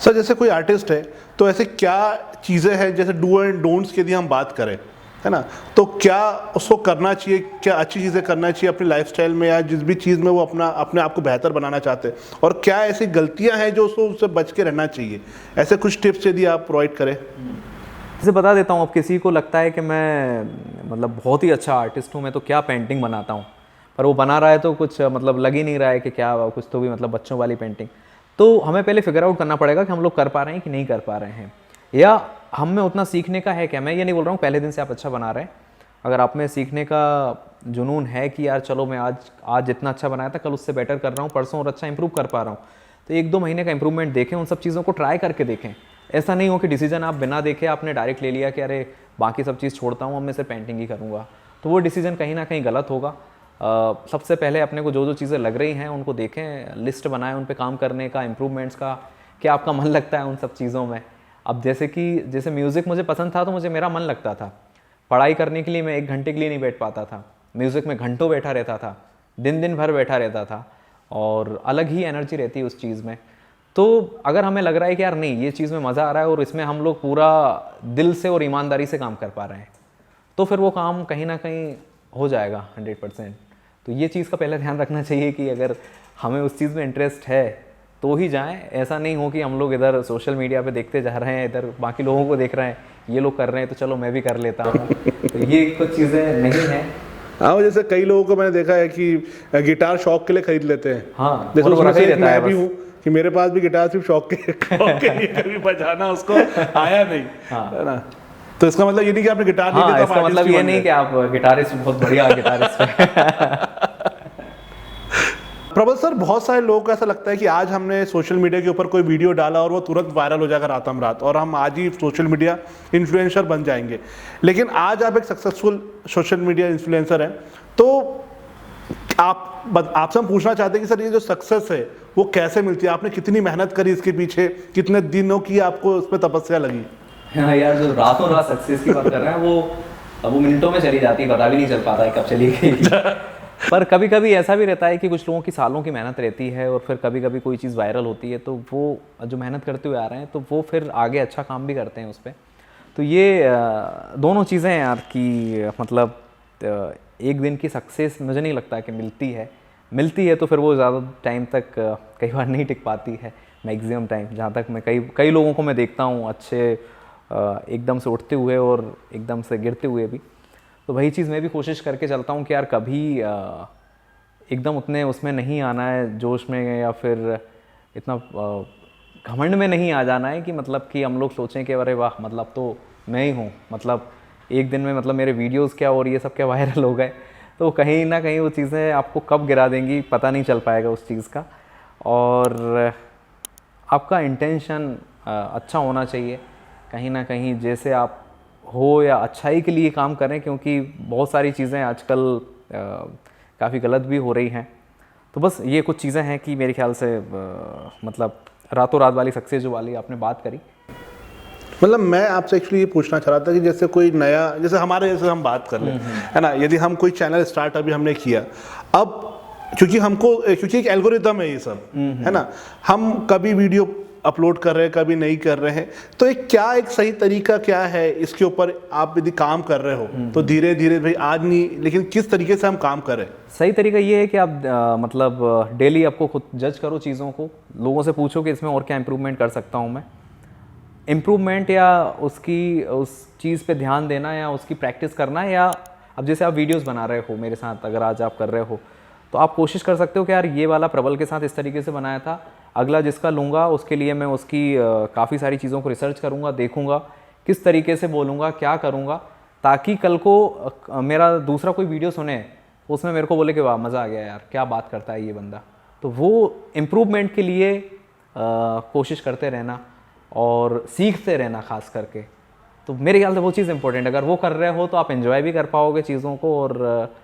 सर जैसे कोई आर्टिस्ट है तो ऐसे क्या चीज़ें हैं, जैसे डू एंड डोंट्स की यदि हम बात करें, है ना, तो क्या उसको करना चाहिए, क्या अच्छी चीज़ें करना चाहिए अपनी लाइफस्टाइल में या जिस भी चीज़ में वो अपने आप को बेहतर बनाना चाहते हैं, और क्या ऐसी गलतियां हैं जो उससे बच के रहना चाहिए? ऐसे कुछ टिप्स यदि आप प्रोवाइड करें। जैसे बता देता हूँ, अब किसी को लगता है कि मैं मतलब बहुत ही अच्छा आर्टिस्ट हूँ, मैं तो क्या पेंटिंग बनाता हूँ, पर वो बना रहा है तो कुछ मतलब लग ही नहीं रहा है कि क्या कुछ तो भी मतलब बच्चों वाली पेंटिंग। तो हमें पहले फिगर आउट करना पड़ेगा कि हम लोग कर पा रहे हैं कि नहीं कर पा रहे हैं, या हम में उतना सीखने का है क्या। मैं ये नहीं बोल रहा हूँ पहले दिन से आप अच्छा बना रहे हैं। अगर आप में सीखने का जुनून है कि यार चलो मैं आज जितना अच्छा बनाया था कल उससे बेटर कर रहा हूँ, परसों और अच्छा इंप्रूव कर पा रहा हूँ, तो 1-2 महीने का इंप्रूवमेंट देखें, उन सब चीज़ों को ट्राई करके देखें। ऐसा नहीं हो कि डिसीजन आप बिना देखे आपने डायरेक्ट ले लिया कि अरे बाकी सब चीज़ छोड़ता हूँ, अब मैं सिर्फ पेंटिंग ही करूँगा, तो वो डिसीजन कहीं ना कहीं गलत होगा। सबसे पहले अपने को जो जो चीज़ें लग रही हैं उनको देखें, लिस्ट बनाएं उन पे काम करने का, इम्प्रूवमेंट्स का, क्या आपका मन लगता है उन सब चीज़ों में। अब जैसे म्यूज़िक मुझे पसंद था तो मुझे मेरा मन लगता था, पढ़ाई करने के लिए मैं 1 घंटे के लिए नहीं बैठ पाता था, म्यूज़िक में घंटों बैठा रहता था, दिन भर बैठा रहता था, और अलग ही एनर्जी रहती है उस चीज़ में। तो अगर हमें लग रहा है कि यार नहीं ये चीज़ में मज़ा आ रहा है और इसमें हम लोग पूरा दिल से और ईमानदारी से काम कर पा रहे हैं, तो फिर वो काम कहीं ना कहीं हो जाएगा 100%। तो ये चीज़ का पहले ध्यान रखना चाहिए कि अगर हमें उस चीज़ में इंटरेस्ट है तो ही जाएं। ऐसा नहीं हो कि हम लोग इधर सोशल मीडिया पे देखते जा रहे हैं, इधर बाकी लोगों को देख रहे हैं, ये लोग कर रहे हैं तो चलो मैं भी कर लेता हूँ। तो ये कुछ चीज़ें नहीं हैं। हाँ, जैसे कई लोगों को मैंने देखा है कि गिटार शौक के लिए खरीद लेते हैं। हाँ, जैसे उसमें से मैं भी बस। हूँ कि मेरे पास भी गिटार सिर्फ शौक के लिए कभी बजाना उसको आया नहीं, है ना। तो इसका मतलब ये नहीं कि आपने गिटार नहीं हाँ, इसका मतलब ये नहीं कि आप गिटारिस्ट बहुत बढ़िया गिटारिस्ट हैं। प्रबल सर, बहुत सारे लोगों को ऐसा लगता है कि आज हमने सोशल मीडिया के ऊपर कोई वीडियो डाला और वो तुरंत वायरल हो जाएगा रातों रात, और हम आज ही सोशल मीडिया इन्फ्लुएंसर बन जाएंगे। लेकिन आज आप एक सक्सेसफुल सोशल मीडिया इन्फ्लुएंसर हैं, तो आपसे हम पूछना चाहते हैं कि सर ये जो सक्सेस है वो कैसे मिलती है? आपने कितनी मेहनत करी इसके पीछे, कितने दिनों की आपको उसमें तपस्या लगी? हाँ यार, जो रातों रात सक्सेस की बात कर रहे हैं वो मिनटों में चली जाती है, पता भी नहीं चल पाता है कब चली गई। पर कभी कभी ऐसा भी रहता है कि कुछ लोगों की सालों की मेहनत रहती है और फिर कभी कभी कोई चीज़ वायरल होती है, तो वो जो मेहनत करते हुए आ रहे हैं तो वो फिर आगे अच्छा काम भी करते हैं उस पर। तो ये दोनों चीज़ें हैं यार कि मतलब एक दिन की सक्सेस मुझे नहीं लगता कि मिलती है तो फिर वो ज़्यादा टाइम तक कई बार नहीं टिक पाती है, मैक्सिमम टाइम। जहाँ तक मैं कई लोगों को मैं देखता हूँ अच्छे एकदम से उठते हुए और एकदम से गिरते हुए भी, तो वही चीज़ मैं भी कोशिश करके चलता हूँ कि यार कभी एकदम उतने उसमें नहीं आना है जोश में, या फिर इतना घमंड में नहीं आ जाना है कि मतलब कि हम लोग सोचें कि अरे वाह मतलब तो मैं ही हूँ, मतलब एक दिन में मतलब मेरे वीडियोस क्या और ये सब क्या वायरल हो गए। तो कहीं ना कहीं वो चीज़ें आपको कब गिरा देंगी पता नहीं चल पाएगा उस चीज़ का। और आपका इंटेंशन अच्छा होना चाहिए कहीं ना कहीं, जैसे आप हो या अच्छाई के लिए काम करें, क्योंकि बहुत सारी चीज़ें आजकल काफ़ी गलत भी हो रही हैं। तो बस ये कुछ चीज़ें हैं कि मेरे ख्याल से मतलब रातों रात वाली सक्सेस जो वाली आपने बात करी, मतलब मैं आपसे एक्चुअली ये पूछना चाह रहा था कि जैसे कोई नया, जैसे हमारे जैसे हम बात कर लें, है ना, यदि हम कोई चैनल स्टार्ट अभी हमने किया, अब क्योंकि एक एल्गोरिदम है ये सब, है ना, हम कभी वीडियो अपलोड कर रहे हैं कभी नहीं कर रहे हैं, तो एक सही तरीका क्या है इसके ऊपर? आप यदि काम कर रहे हो तो धीरे धीरे भाई आज नहीं, लेकिन किस तरीके से हम काम करें? सही तरीका ये है कि आप मतलब डेली आपको खुद जज करो चीज़ों को, लोगों से पूछो कि इसमें और क्या इम्प्रूवमेंट कर सकता हूँ मैं। इम्प्रूवमेंट या उस चीज़ पे ध्यान देना या उसकी प्रैक्टिस करना या अब जैसे आप वीडियोस बना रहे हो मेरे साथ, अगर आज आप कर रहे हो तो आप कोशिश कर सकते हो कि यार ये वाला प्रबल के साथ इस तरीके से बनाया था, अगला जिसका लूँगा उसके लिए मैं उसकी काफ़ी सारी चीज़ों को रिसर्च करूँगा, देखूँगा किस तरीके से बोलूँगा, क्या करूँगा, ताकि कल को मेरा दूसरा कोई वीडियो सुने उसमें मेरे को बोले कि वाह मज़ा आ गया यार, क्या बात करता है ये बंदा। तो वो इम्प्रूवमेंट के लिए कोशिश करते रहना और सीखते रहना खास करके, तो मेरे ख्याल से वो चीज़ इंपॉर्टेंट। अगर वो कर रहे हो तो आप एंजॉय भी कर पाओगे चीज़ों को और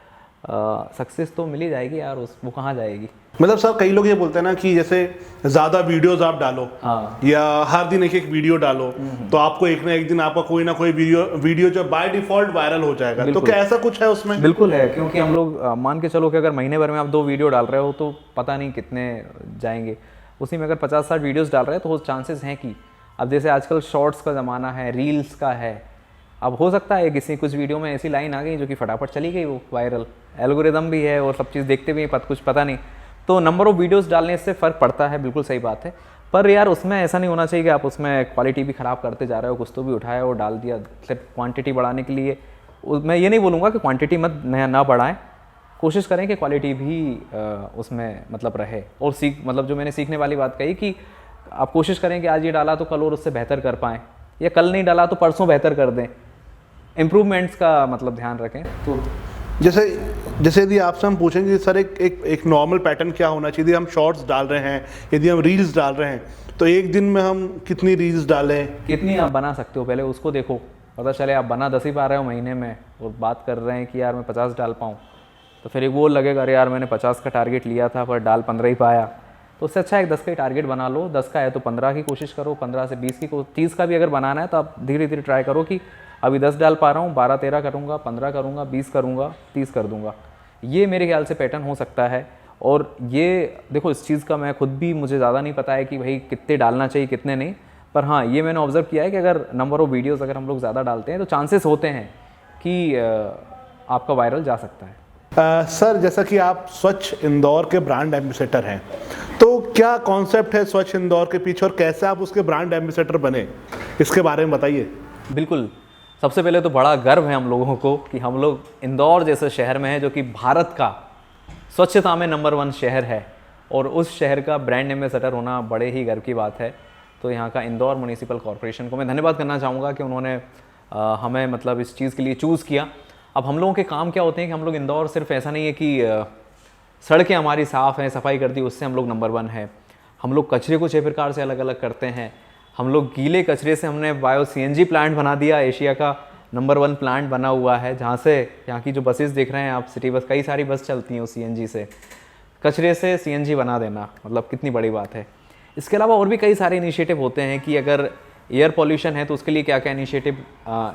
सक्सेस तो मिल ही जाएगी यार, उस वो कहाँ जाएगी। मतलब सर कई लोग ये बोलते हैं ना कि जैसे ज़्यादा वीडियोस आप डालो, हाँ, या हर दिन एक एक वीडियो डालो तो आपको एक ना एक दिन आपका कोई ना कोई वीडियो जो बाय डिफॉल्ट वायरल हो जाएगा, तो क्या ऐसा कुछ है उसमें? बिल्कुल है, क्योंकि हम लोग मान के चलो कि अगर महीने भर में आप 2 वीडियो डाल रहे हो तो पता नहीं कितने जाएंगे, उसी में अगर 50-60 वीडियोस डाल रहे हैं तो चांसेस हैं कि अब जैसे आजकल शॉर्ट्स का ज़माना है, रील्स का है, अब हो सकता है किसी कुछ वीडियो में ऐसी लाइन आ गई जो कि फटाफट चली गई, वो वायरल, एल्गोरिदम भी है और सब चीज़ देखते भी हैं, कुछ पता नहीं, तो नंबर ऑफ़ वीडियोस डालने से फ़र्क पड़ता है, बिल्कुल सही बात है। पर यार उसमें ऐसा नहीं होना चाहिए कि आप उसमें क्वालिटी भी ख़राब करते जा रहे हो, कुछ तो भी उठाया और डाल दिया सिर्फ क्वांटिटी बढ़ाने के लिए। मैं ये नहीं बोलूँगा कि क्वांटिटी मत ना बढ़ाएं, कोशिश करें कि क्वालिटी भी उसमें मतलब रहे, और मतलब जो मैंने सीखने वाली बात कही कि आप कोशिश करें कि आज ये डाला तो कल और उससे बेहतर कर पाएँ, या कल नहीं डाला तो परसों बेहतर कर दें, इम्प्रूवमेंट्स का मतलब ध्यान रखें। तो जैसे यदि आपसे हम पूछेंगे सर एक नॉर्मल पैटर्न क्या होना चाहिए, यदि हम शॉर्ट्स डाल रहे हैं, यदि हम रील्स डाल रहे हैं, तो एक दिन में हम कितनी रील्स डालें? कितनी आप बना सकते हो पहले उसको देखो, पता चले आप बना 10 ही पा रहे हो महीने में और बात कर रहे हैं कि यार मैं 50 डाल पाऊँ, तो फिर एक वो लगेगा अरे यार मैंने 50 का टारगेट लिया था पर डाल 15 ही पाया। तो उससे अच्छा एक 10 का ही टारगेट बना लो, 10 का है तो 15 की कोशिश करो, 15 से 20 की 30 का भी अगर बनाना है तो आप धीरे धीरे ट्राई करो कि अभी 10 डाल पा रहा हूँ, 12-13 करूँगा, 15 करूँगा, 20 करूँगा, 30 कर दूँगा। ये मेरे ख्याल से पैटर्न हो सकता है। और ये देखो इस चीज़ का मैं खुद भी, मुझे ज़्यादा नहीं पता है कि भाई कितने डालना चाहिए कितने नहीं, पर हाँ ये मैंने ऑब्जर्व किया है कि अगर नंबर ऑफ़ वीडियोज़ अगर हम लोग ज़्यादा डालते हैं तो चांसेस होते हैं कि आपका वायरल जा सकता है। सर जैसा कि आप स्वच्छ इंदौर के ब्रांड एम्बेसडर हैं, तो क्या कॉन्सेप्ट है स्वच्छ इंदौर के पीछे और कैसे आप उसके ब्रांड एम्बेसडर बने, इसके बारे में बताइए। बिल्कुल, सबसे पहले तो बड़ा गर्व है हम लोगों को कि हम लोग इंदौर जैसे शहर में हैं जो कि भारत का स्वच्छता में नंबर 1 शहर है, और उस शहर का ब्रांड एम्बेसडर होना बड़े ही गर्व की बात है। तो यहाँ का इंदौर म्यूनिसिपल कॉरपोरेशन को मैं धन्यवाद करना चाहूँगा कि उन्होंने हमें मतलब इस चीज़ के लिए चूज़ किया। अब हम लोगों के काम क्या होते हैं कि हम लोग इंदौर सिर्फ ऐसा नहीं है कि सड़कें हमारी साफ़ हैं, सफाई कर दी उससे हम लोग नंबर 1 है, हम लोग कचरे को 6 प्रकार से अलग अलग करते हैं। हम लोग गीले कचरे से हमने बायो CNG प्लांट बना दिया, एशिया का नंबर 1 प्लांट बना हुआ है, जहाँ से यहाँ की जो बसेस देख रहे हैं आप, सिटी बस, कई सारी बस चलती हैं उस CNG से, कचरे से CNG बना देना, मतलब कितनी बड़ी बात है। इसके अलावा और भी कई सारे इनिशिएटिव होते हैं कि अगर एयर पॉल्यूशन है तो उसके लिए क्या क्या इनिशिएटिव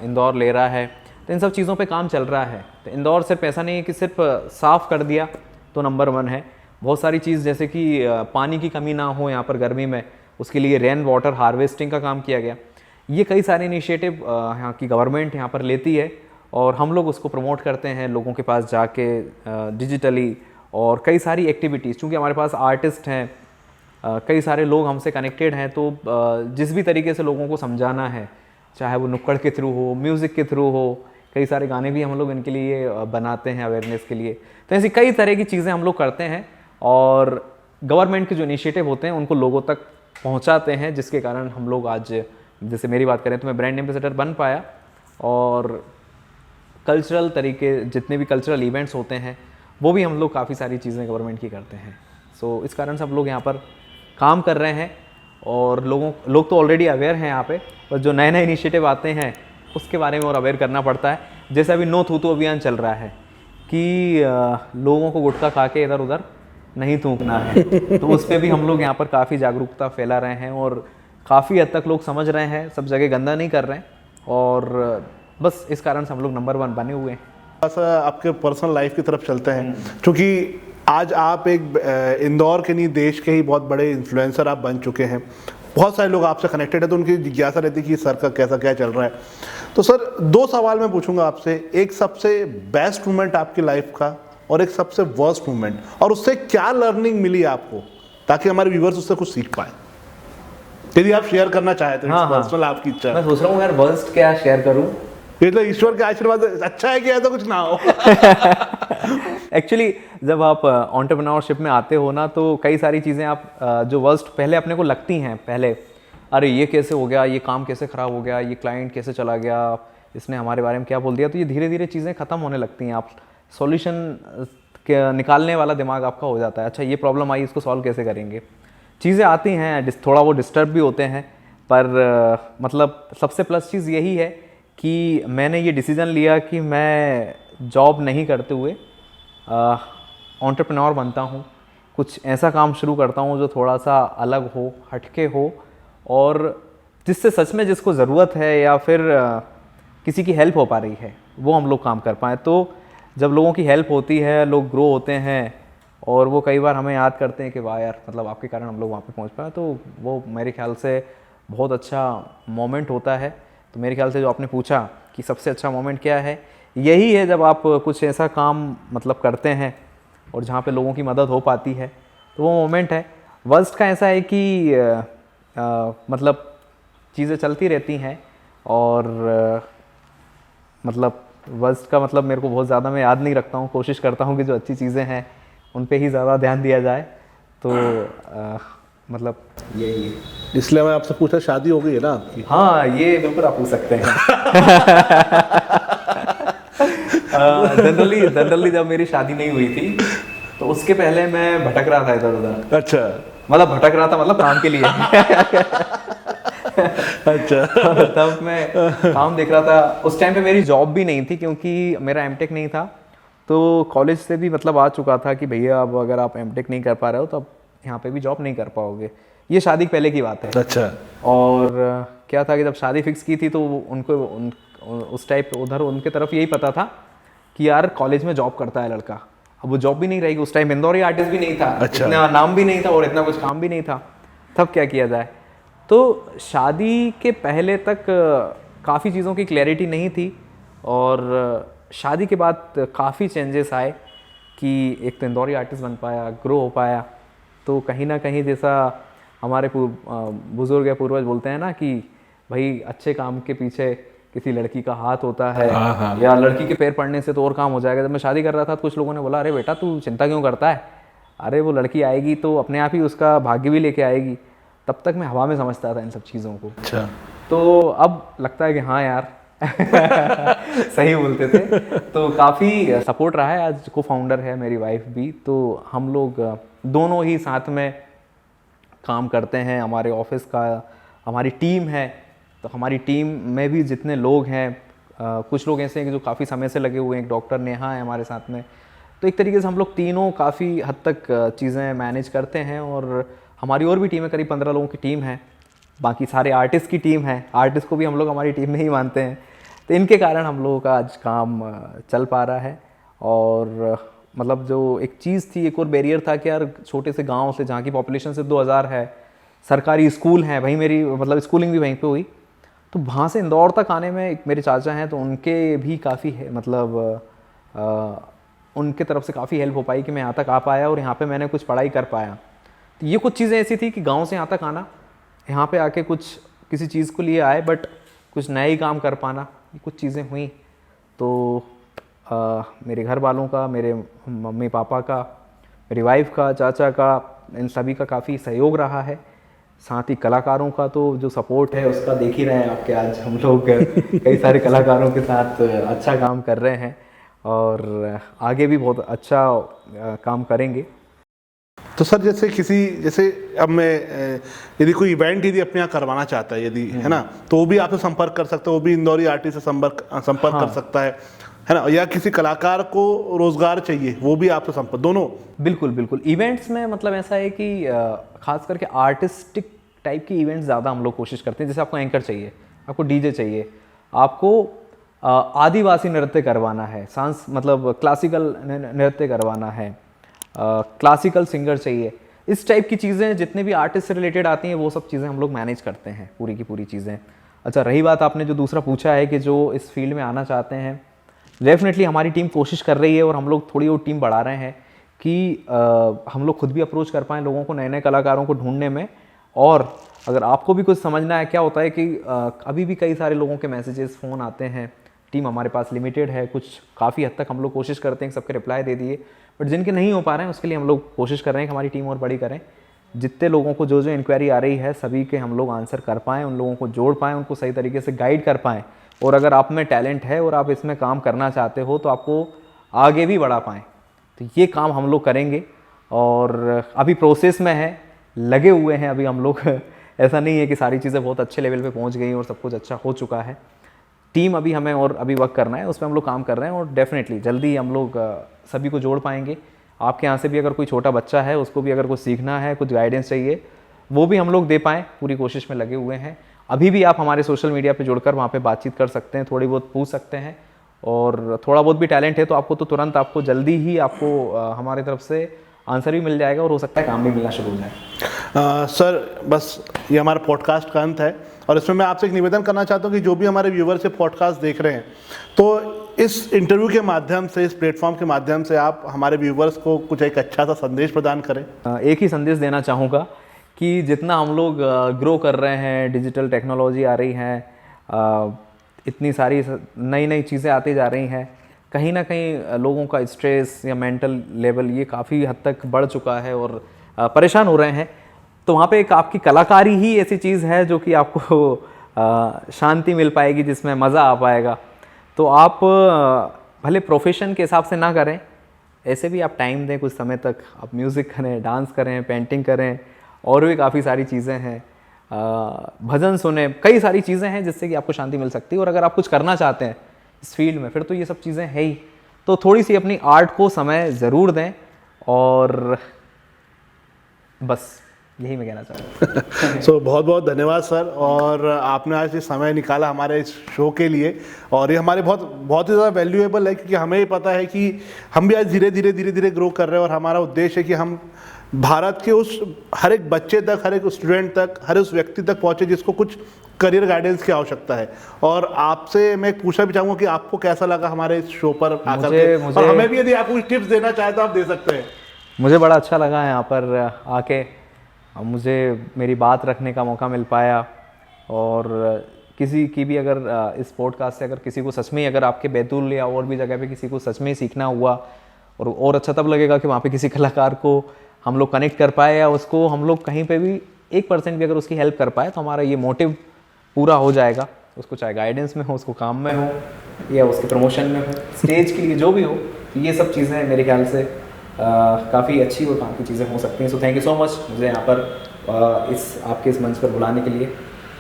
इंदौर ले रहा है, तो इन सब चीज़ों पे काम चल रहा है। तो इंदौर सिर्फ ऐसा नहीं है कि सिर्फ साफ़ कर दिया तो नंबर 1 है, बहुत सारी चीज़ जैसे कि पानी की कमी ना हो यहाँ पर गर्मी में, उसके लिए रेन वाटर हार्वेस्टिंग का काम किया गया। ये कई सारे इनिशिएटिव यहाँ की गवर्नमेंट यहाँ पर लेती है और हम लोग उसको प्रमोट करते हैं लोगों के पास जाके डिजिटली, और कई सारी एक्टिविटीज़, चूँकि हमारे पास आर्टिस्ट हैं, कई सारे लोग हमसे कनेक्टेड हैं, तो जिस भी तरीके से लोगों को समझाना है, चाहे वो नुक्कड़ के थ्रू हो, म्यूज़िक के थ्रू हो, कई सारे गाने भी हम लोग इनके लिए बनाते हैं अवेयरनेस के लिए। तो ऐसी कई तरह की चीज़ें हम लोग करते हैं और गवर्नमेंट के जो इनिशिएटिव होते हैं उनको लोगों तक पहुंचाते हैं, जिसके कारण हम लोग आज, जैसे मेरी बात करें तो मैं ब्रांड एम्बेसडर बन पाया, और कल्चरल तरीके जितने भी कल्चरल इवेंट्स होते हैं वो भी हम लोग काफ़ी सारी चीज़ें गवर्नमेंट की करते हैं। सो इस कारण से हम लोग यहाँ पर काम कर रहे हैं, और लोग तो ऑलरेडी अवेयर हैं यहाँ पे, पर जो नए नए इनिशिएटिव आते हैं उसके बारे में और अवेयर करना पड़ता है। जैसे अभी नो थूथू अभियान चल रहा है कि लोगों को गुटखा खा के इधर उधर नहीं थूकना है, तो उस पर भी हम लोग यहाँ पर काफ़ी जागरूकता फैला रहे हैं और काफ़ी हद तक लोग समझ रहे हैं, सब जगह गंदा नहीं कर रहे हैं, और बस इस कारण से हम लोग नंबर 1 बने हुए हैं। थोड़ा आपके पर्सनल लाइफ की तरफ चलते हैं, क्योंकि आज आप एक इंदौर के नहीं देश के ही बहुत बड़े इन्फ्लुएंसर आप बन चुके हैं, बहुत सारे लोग आपसे कनेक्टेड है, तो उनकी जिज्ञासा रहती है कि सर का कैसा क्या चल रहा है। तो सर 2 सवाल मैं पूछूंगा आपसे, एक सबसे बेस्ट मोमेंट आपकी लाइफ का और एक सबसे वर्स्ट मोमेंट, और उससे क्या लर्निंग मिली आपको, ताकि हमारे व्यूअर्स उससे कुछ सीख पाए, यदि आप शेयर करना चाहें तो। हाँ, पर्सनल आपकी इच्छा। मैं सोच रहा हूँ यार वर्स्ट क्या शेयर करूँ, ये तो ईश्वर के आशीर्वाद, अच्छा है कि ऐसा कुछ ना हो। एक्चुअली जब आप एंटरप्रेन्योरशिप में आते हो ना, तो कई सारी चीज़ें आप जो वर्स्ट पहले अपने को लगती हैं, पहले अरे ये कैसे हो गया, ये काम कैसे ख़राब हो गया, ये क्लाइंट कैसे चला गया, इसने हमारे बारे में क्या बोल दिया, तो ये धीरे धीरे चीज़ें ख़त्म होने लगती हैं। आप सॉल्यूशन निकालने वाला दिमाग आपका हो जाता है। अच्छा ये प्रॉब्लम आई, इसको सॉल्व कैसे करेंगे। चीज़ें आती हैं, थोड़ा वो डिस्टर्ब भी होते हैं, पर मतलब सबसे प्लस चीज़ यही है कि मैंने ये डिसीज़न लिया कि मैं जॉब नहीं करते हुए एंटरप्रेन्योर बनता हूँ, कुछ ऐसा काम शुरू करता हूँ जो थोड़ा सा अलग हो, हटके हो, और जिससे सच में जिसको ज़रूरत है या फिर किसी की हेल्प हो पा रही है, वो हम लोग काम कर पाएँ। तो जब लोगों की हेल्प होती है, लोग ग्रो होते हैं, और वो कई बार हमें याद करते हैं कि वाह यार, मतलब आपके कारण हम लोग वहाँ पे पहुँच पाए, तो वो मेरे ख्याल से बहुत अच्छा मोमेंट होता है। तो मेरे ख्याल से जो आपने पूछा कि सबसे अच्छा मोमेंट क्या है, यही है जब आप कुछ ऐसा काम मतलब करते हैं और जहाँ पे लोगों की मदद हो पाती है, तो वो मोमेंट है। वर्स्ट का ऐसा है कि मतलब चीज़ें चलती रहती हैं, और मतलब वर्स्ट का मतलब मेरे को बहुत ज़्यादा मैं याद नहीं रखता हूँ, कोशिश करता हूँ कि जो अच्छी चीज़ें हैं उन पे ही ज़्यादा ध्यान दिया जाए। तो मतलब यही है। इसलिए मैं आपसे पूछा, शादी हो गई है ना आपकी? हाँ, ये बिल्कुल आप पूछ सकते हैं। जनरली जब मेरी शादी नहीं हुई थी, तो उसके पहले मैं भटक रहा था इधर उधर। अच्छा। मतलब भटक रहा था मतलब काम के लिए। अच्छा। तब मैं काम देख रहा था। उस टाइम पे मेरी जॉब भी नहीं थी, क्योंकि मेरा एमटेक नहीं था। तो कॉलेज से भी मतलब आ चुका था कि भैया अब अगर आप एमटेक नहीं कर पा रहे हो तो अब यहाँ पे भी जॉब नहीं कर पाओगे। ये शादी पहले की बात है। अच्छा। और क्या था कि जब शादी फिक्स की थी, तो उनको उस टाइप उधर उनके तरफ यही पता था कि यार कॉलेज में जॉब करता है लड़का। अब वो जॉब भी नहीं रहेगी, उस टाइम इंदौरी आर्टिस्ट भी नहीं था। अच्छा। इतना नाम भी नहीं था और इतना कुछ काम भी नहीं था। तब क्या किया जाए। तो शादी के पहले तक काफ़ी चीज़ों की क्लैरिटी नहीं थी, और शादी के बाद काफ़ी चेंजेस आए कि एक तो इंदौरी आर्टिस्ट बन पाया, ग्रो हो पाया। तो कहीं ना कहीं जैसा हमारे बुजुर्ग या पूर्वज बोलते हैं ना कि भाई अच्छे काम के पीछे किसी लड़की का हाथ होता है, या लड़की के पैर पड़ने से तो और काम हो जाएगा। जब मैं शादी कर रहा था तो कुछ लोगों ने बोला, अरे बेटा तू चिंता क्यों करता है, अरे वो लड़की आएगी तो अपने आप ही उसका भाग्य भी लेके आएगी। तब तक मैं हवा में समझता था इन सब चीज़ों को। अच्छा। तो अब लगता है कि हाँ यार सही बोलते थे। तो काफ़ी सपोर्ट रहा है। आज को फाउंडर है मेरी वाइफ भी, तो हम लोग दोनों ही साथ में काम करते हैं। हमारे ऑफिस का हमारी टीम है, तो हमारी टीम में भी जितने लोग हैं, कुछ लोग ऐसे हैं कि जो काफ़ी समय से लगे हुए हैं। एक डॉक्टर नेहा है हमारे साथ में। तो एक तरीके से हम लोग तीनों काफ़ी हद तक चीज़ें मैनेज करते हैं। और हमारी और भी टीम है, करीब 15 लोगों की टीम है। बाकी सारे आर्टिस्ट की टीम है, आर्टिस्ट को भी हम लोग हमारी टीम में ही मानते हैं। तो इनके कारण हम लोगों का आज काम चल पा रहा है। और मतलब जो एक चीज़ थी, एक और बैरियर था कि यार छोटे से गांव से, जहाँ की पॉपुलेशन सिर्फ 2000 है, सरकारी स्कूल हैं, भाई मेरी मतलब स्कूलिंग भी वहीं पे हुई, तो वहाँ से इंदौर तक आने में एक मेरे चाचा हैं, तो उनके भी काफ़ी मतलब उनके तरफ से काफ़ी हेल्प हो पाई कि मैं यहाँ तक आ पाया और यहाँ पे मैंने कुछ पढ़ाई कर पाया। तो ये कुछ चीज़ें ऐसी थी कि गाँव से यहाँ तक आना, यहाँ पे आके कुछ किसी चीज़ को लिए आए, बट कुछ नया ही काम कर पाना, ये कुछ चीज़ें हुई। तो मेरे घर वालों का, मेरे मम्मी पापा का, मेरी वाइफ का, चाचा का, इन सभी का काफ़ी सहयोग रहा है। साथ ही कलाकारों का तो जो सपोर्ट है उसका देख ही रहे हैं आपके। आज हम लोग कई सारे कलाकारों के साथ अच्छा काम कर रहे हैं और आगे भी बहुत अच्छा काम करेंगे। तो सर जैसे अब मैं यदि कोई इवेंट यदि अपने यहाँ करवाना चाहता है, यदि है ना, तो वो भी आपसे संपर्क कर सकता है, वो भी इंदौरी आर्टिस्ट से संपर्क कर सकता है ना, या किसी कलाकार को रोजगार चाहिए वो भी आपसे संपर्क, दोनों? बिल्कुल बिल्कुल। इवेंट्स में मतलब ऐसा है कि खास करके आर्टिस्टिक टाइप की इवेंट्स ज़्यादा हम लोग कोशिश करते हैं। जैसे आपको एंकर चाहिए, आपको डीजे चाहिए, आपको आदिवासी नृत्य करवाना है, मतलब क्लासिकल नृत्य करवाना है, क्लासिकल सिंगर चाहिए, इस टाइप की चीज़ें जितने भी आर्टिस्ट से रिलेटेड आती हैं वो सब चीज़ें हम लोग मैनेज करते हैं, पूरी की पूरी चीज़ें। अच्छा, रही बात आपने जो दूसरा पूछा है कि जो इस फील्ड में आना चाहते हैं, डेफिनेटली हमारी टीम कोशिश कर रही है और हम लोग थोड़ी और टीम बढ़ा रहे हैं कि हम लोग खुद भी अप्रोच कर पाएँ लोगों को, नए नए कलाकारों को ढूंढने में। और अगर आपको भी कुछ समझना है, क्या होता है कि अभी भी कई सारे लोगों के मैसेजेस, फ़ोन आते हैं टीम हमारे पास लिमिटेड है, कुछ काफ़ी हद तक हम लोग कोशिश करते हैं कि सबके रिप्लाई दे दिए, बट जिनके नहीं हो पा रहे हैं उसके लिए हम लोग कोशिश कर रहे हैं कि हमारी टीम और बड़ी करें, जितने लोगों को जो जो इंक्वायरी आ रही है सभी के हम लोग आंसर कर पाएँ, उन लोगों को जोड़ पाएँ, उनको सही तरीके से गाइड कर पाएँ, और अगर आप में टैलेंट है और आप इसमें काम करना चाहते हो तो आपको आगे भी बढ़ा पाएँ। तो ये काम हम लोग करेंगे और अभी प्रोसेस में है, लगे हुए हैं अभी हम लोग ऐसा नहीं है कि सारी चीज़ें बहुत अच्छे लेवल पे पहुंच गई और सब कुछ अच्छा हो चुका है। टीम अभी हमें और अभी वर्क करना है, उस पर हम लोग काम कर रहे हैं और डेफिनेटली जल्दी हम लोग सभी को जोड़ पाएंगे। आपके यहाँ से भी अगर कोई छोटा बच्चा है, उसको भी अगर कुछ सीखना है, कुछ गाइडेंस चाहिए, वो भी हम लोग दे पाएँ, पूरी कोशिश में लगे हुए हैं। अभी भी आप हमारे सोशल मीडिया पे जुड़कर वहाँ पे बातचीत कर सकते हैं, थोड़ी बहुत पूछ सकते हैं, और थोड़ा बहुत भी टैलेंट है तो आपको तो तुरंत आपको जल्दी ही आपको हमारी तरफ से आंसर भी मिल जाएगा और हो सकता है काम भी मिलना शुरू हो जाए। सर बस ये हमारा पॉडकास्ट का अंत है और इसमें मैं आपसे एक निवेदन करना चाहता हूँ कि जो भी हमारे व्यूवर्स ये पॉडकास्ट देख रहे हैं, तो इस इंटरव्यू के माध्यम से, इस प्लेटफॉर्म के माध्यम से आप हमारे व्यूवर्स को कुछ एक अच्छा सा संदेश प्रदान करें। एक ही संदेश देना चाहूँगा कि जितना हम लोग ग्रो कर रहे हैं, डिजिटल टेक्नोलॉजी आ रही है, इतनी सारी नई नई चीज़ें आती जा रही हैं, कहीं ना कहीं लोगों का स्ट्रेस या मेंटल लेवल ये काफ़ी हद तक बढ़ चुका है और परेशान हो रहे हैं। तो वहाँ पे एक आपकी कलाकारी ही ऐसी चीज़ है जो कि आपको शांति मिल पाएगी, जिसमें मज़ा आ पाएगा। तो आप भले प्रोफेशन के हिसाब से ना करें, ऐसे भी आप टाइम दें कुछ समय तक, आप म्यूज़िक करें, डांस करें, पेंटिंग करें, और भी काफ़ी सारी चीज़ें हैं, भजन सुने, कई सारी चीज़ें हैं जिससे कि आपको शांति मिल सकती है। और अगर आप कुछ करना चाहते हैं इस फील्ड में, फिर तो ये सब चीज़ें है ही। तो थोड़ी सी अपनी आर्ट को समय ज़रूर दें, और बस यही मैं कहना चाहूँगा। सो बहुत बहुत धन्यवाद सर, और आपने आज ये समय निकाला हमारे इस शो के लिए, और ये हमारे बहुत ही ज़्यादा वैल्यूएबल है, क्योंकि हमें ही पता है कि हम भी आज धीरे धीरे ग्रो कर रहे हैं, और हमारा उद्देश्य है कि हम भारत के उस हर एक बच्चे तक, हर एक स्टूडेंट तक, हर उस व्यक्ति तक पहुँचे जिसको कुछ करियर गाइडेंस की आवश्यकता है। और आपसे मैं पूछना भी चाहूँगा कि आपको कैसा लगा हमारे इस शो पर आकर के, और हमें भी यदि आप कुछ टिप्स देना चाहें तो आप दे सकते हैं। मुझे बड़ा अच्छा लगा यहाँ पर आके, मुझे मेरी बात रखने का मौका मिल पाया, और किसी की भी अगर इस पॉडकास्ट से अगर किसी को सच में, अगर आपके बैतूल या और भी जगह पे किसी को सच में सीखना हुआ, और अच्छा तब लगेगा कि वहाँ पे किसी कलाकार को हम लोग कनेक्ट कर पाए, या उसको हम लोग कहीं पे भी 1% भी अगर उसकी हेल्प कर पाए, तो हमारा ये मोटिव पूरा हो जाएगा। उसको चाहे गाइडेंस में हो, उसको काम में हो, या उसके प्रमोशन में हो, स्टेज के लिए जो भी हो, तो ये सब चीज़ें मेरे ख्याल से काफ़ी अच्छी और काम की चीज़ें हो सकती हैं। So thank you so much मुझे यहाँ पर इस मंच पर बुलाने के लिए।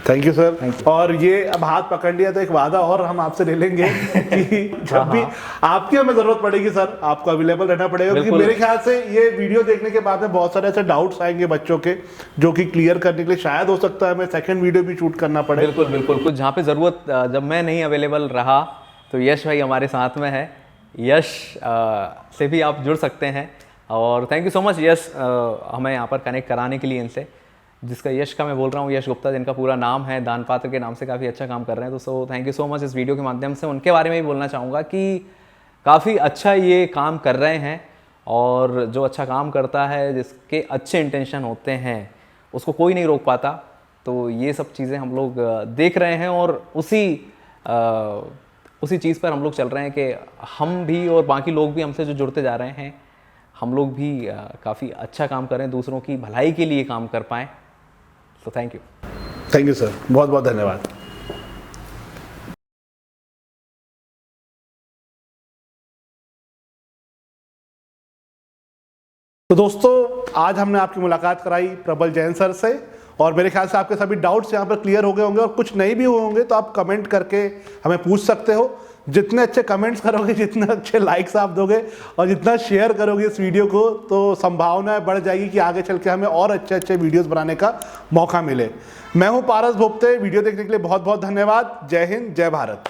Thank you sir. और ये अब हाथ पकड़ लिया तो एक वादा और हम आपसे ले लेंगे कि जब भी आपकी हमें जरूरत पड़ेगी सर, आपको अवेलेबल रहना पड़ेगा, क्योंकि मेरे ख्याल से ये वीडियो देखने के बाद में बहुत सारे ऐसे डाउट्स आएंगे बच्चों के, जो कि क्लियर करने के लिए शायद हो सकता है हमें सेकंड वीडियो भी शूट करना पड़े। बिल्कुल कुछ जहाँ पे ज़रूरत, जब मैं नहीं अवेलेबल रहा तो यश भाई हमारे साथ में है, यश से भी आप जुड़ सकते हैं। और थैंक यू सो मच यश हमें यहाँ पर कनेक्ट कराने के लिए इनसे, जिसका यश का मैं बोल रहा हूँ, यश गुप्ता, जिनका पूरा नाम है, दान पात्र के नाम से काफ़ी अच्छा काम कर रहे हैं। तो so thank you so much. इस वीडियो के माध्यम से उनके बारे में भी बोलना चाहूँगा कि काफ़ी अच्छा ये काम कर रहे हैं, और जो अच्छा काम करता है, जिसके अच्छे इंटेंशन होते हैं, उसको कोई नहीं रोक पाता। तो ये सब चीज़ें हम लोग देख रहे हैं, और उसी चीज़ पर हम लोग चल रहे हैं कि हम भी और बाकी लोग भी हमसे जो जुड़ते जा रहे हैं, हम लोग भी काफ़ी अच्छा काम करें, दूसरों की भलाई के लिए काम कर पाएँ। तो थैंक यू सर, बहुत बहुत धन्यवाद। तो दोस्तों, आज हमने आपकी मुलाकात कराई प्रबल जैन सर से, और मेरे ख्याल से आपके सभी डाउट्स यहाँ पर क्लियर हो गए होंगे, और कुछ नहीं भी हुए होंगे तो आप कमेंट करके हमें पूछ सकते हो। जितने अच्छे कमेंट्स करोगे, जितने अच्छे लाइक्स आप दोगे, और जितना शेयर करोगे इस वीडियो को, तो संभावना बढ़ जाएगी कि आगे चल के हमें और अच्छे अच्छे वीडियोस बनाने का मौका मिले। मैं हूँ पारस भोपते। वीडियो देखने के लिए बहुत बहुत धन्यवाद। जय हिंद, जय भारत।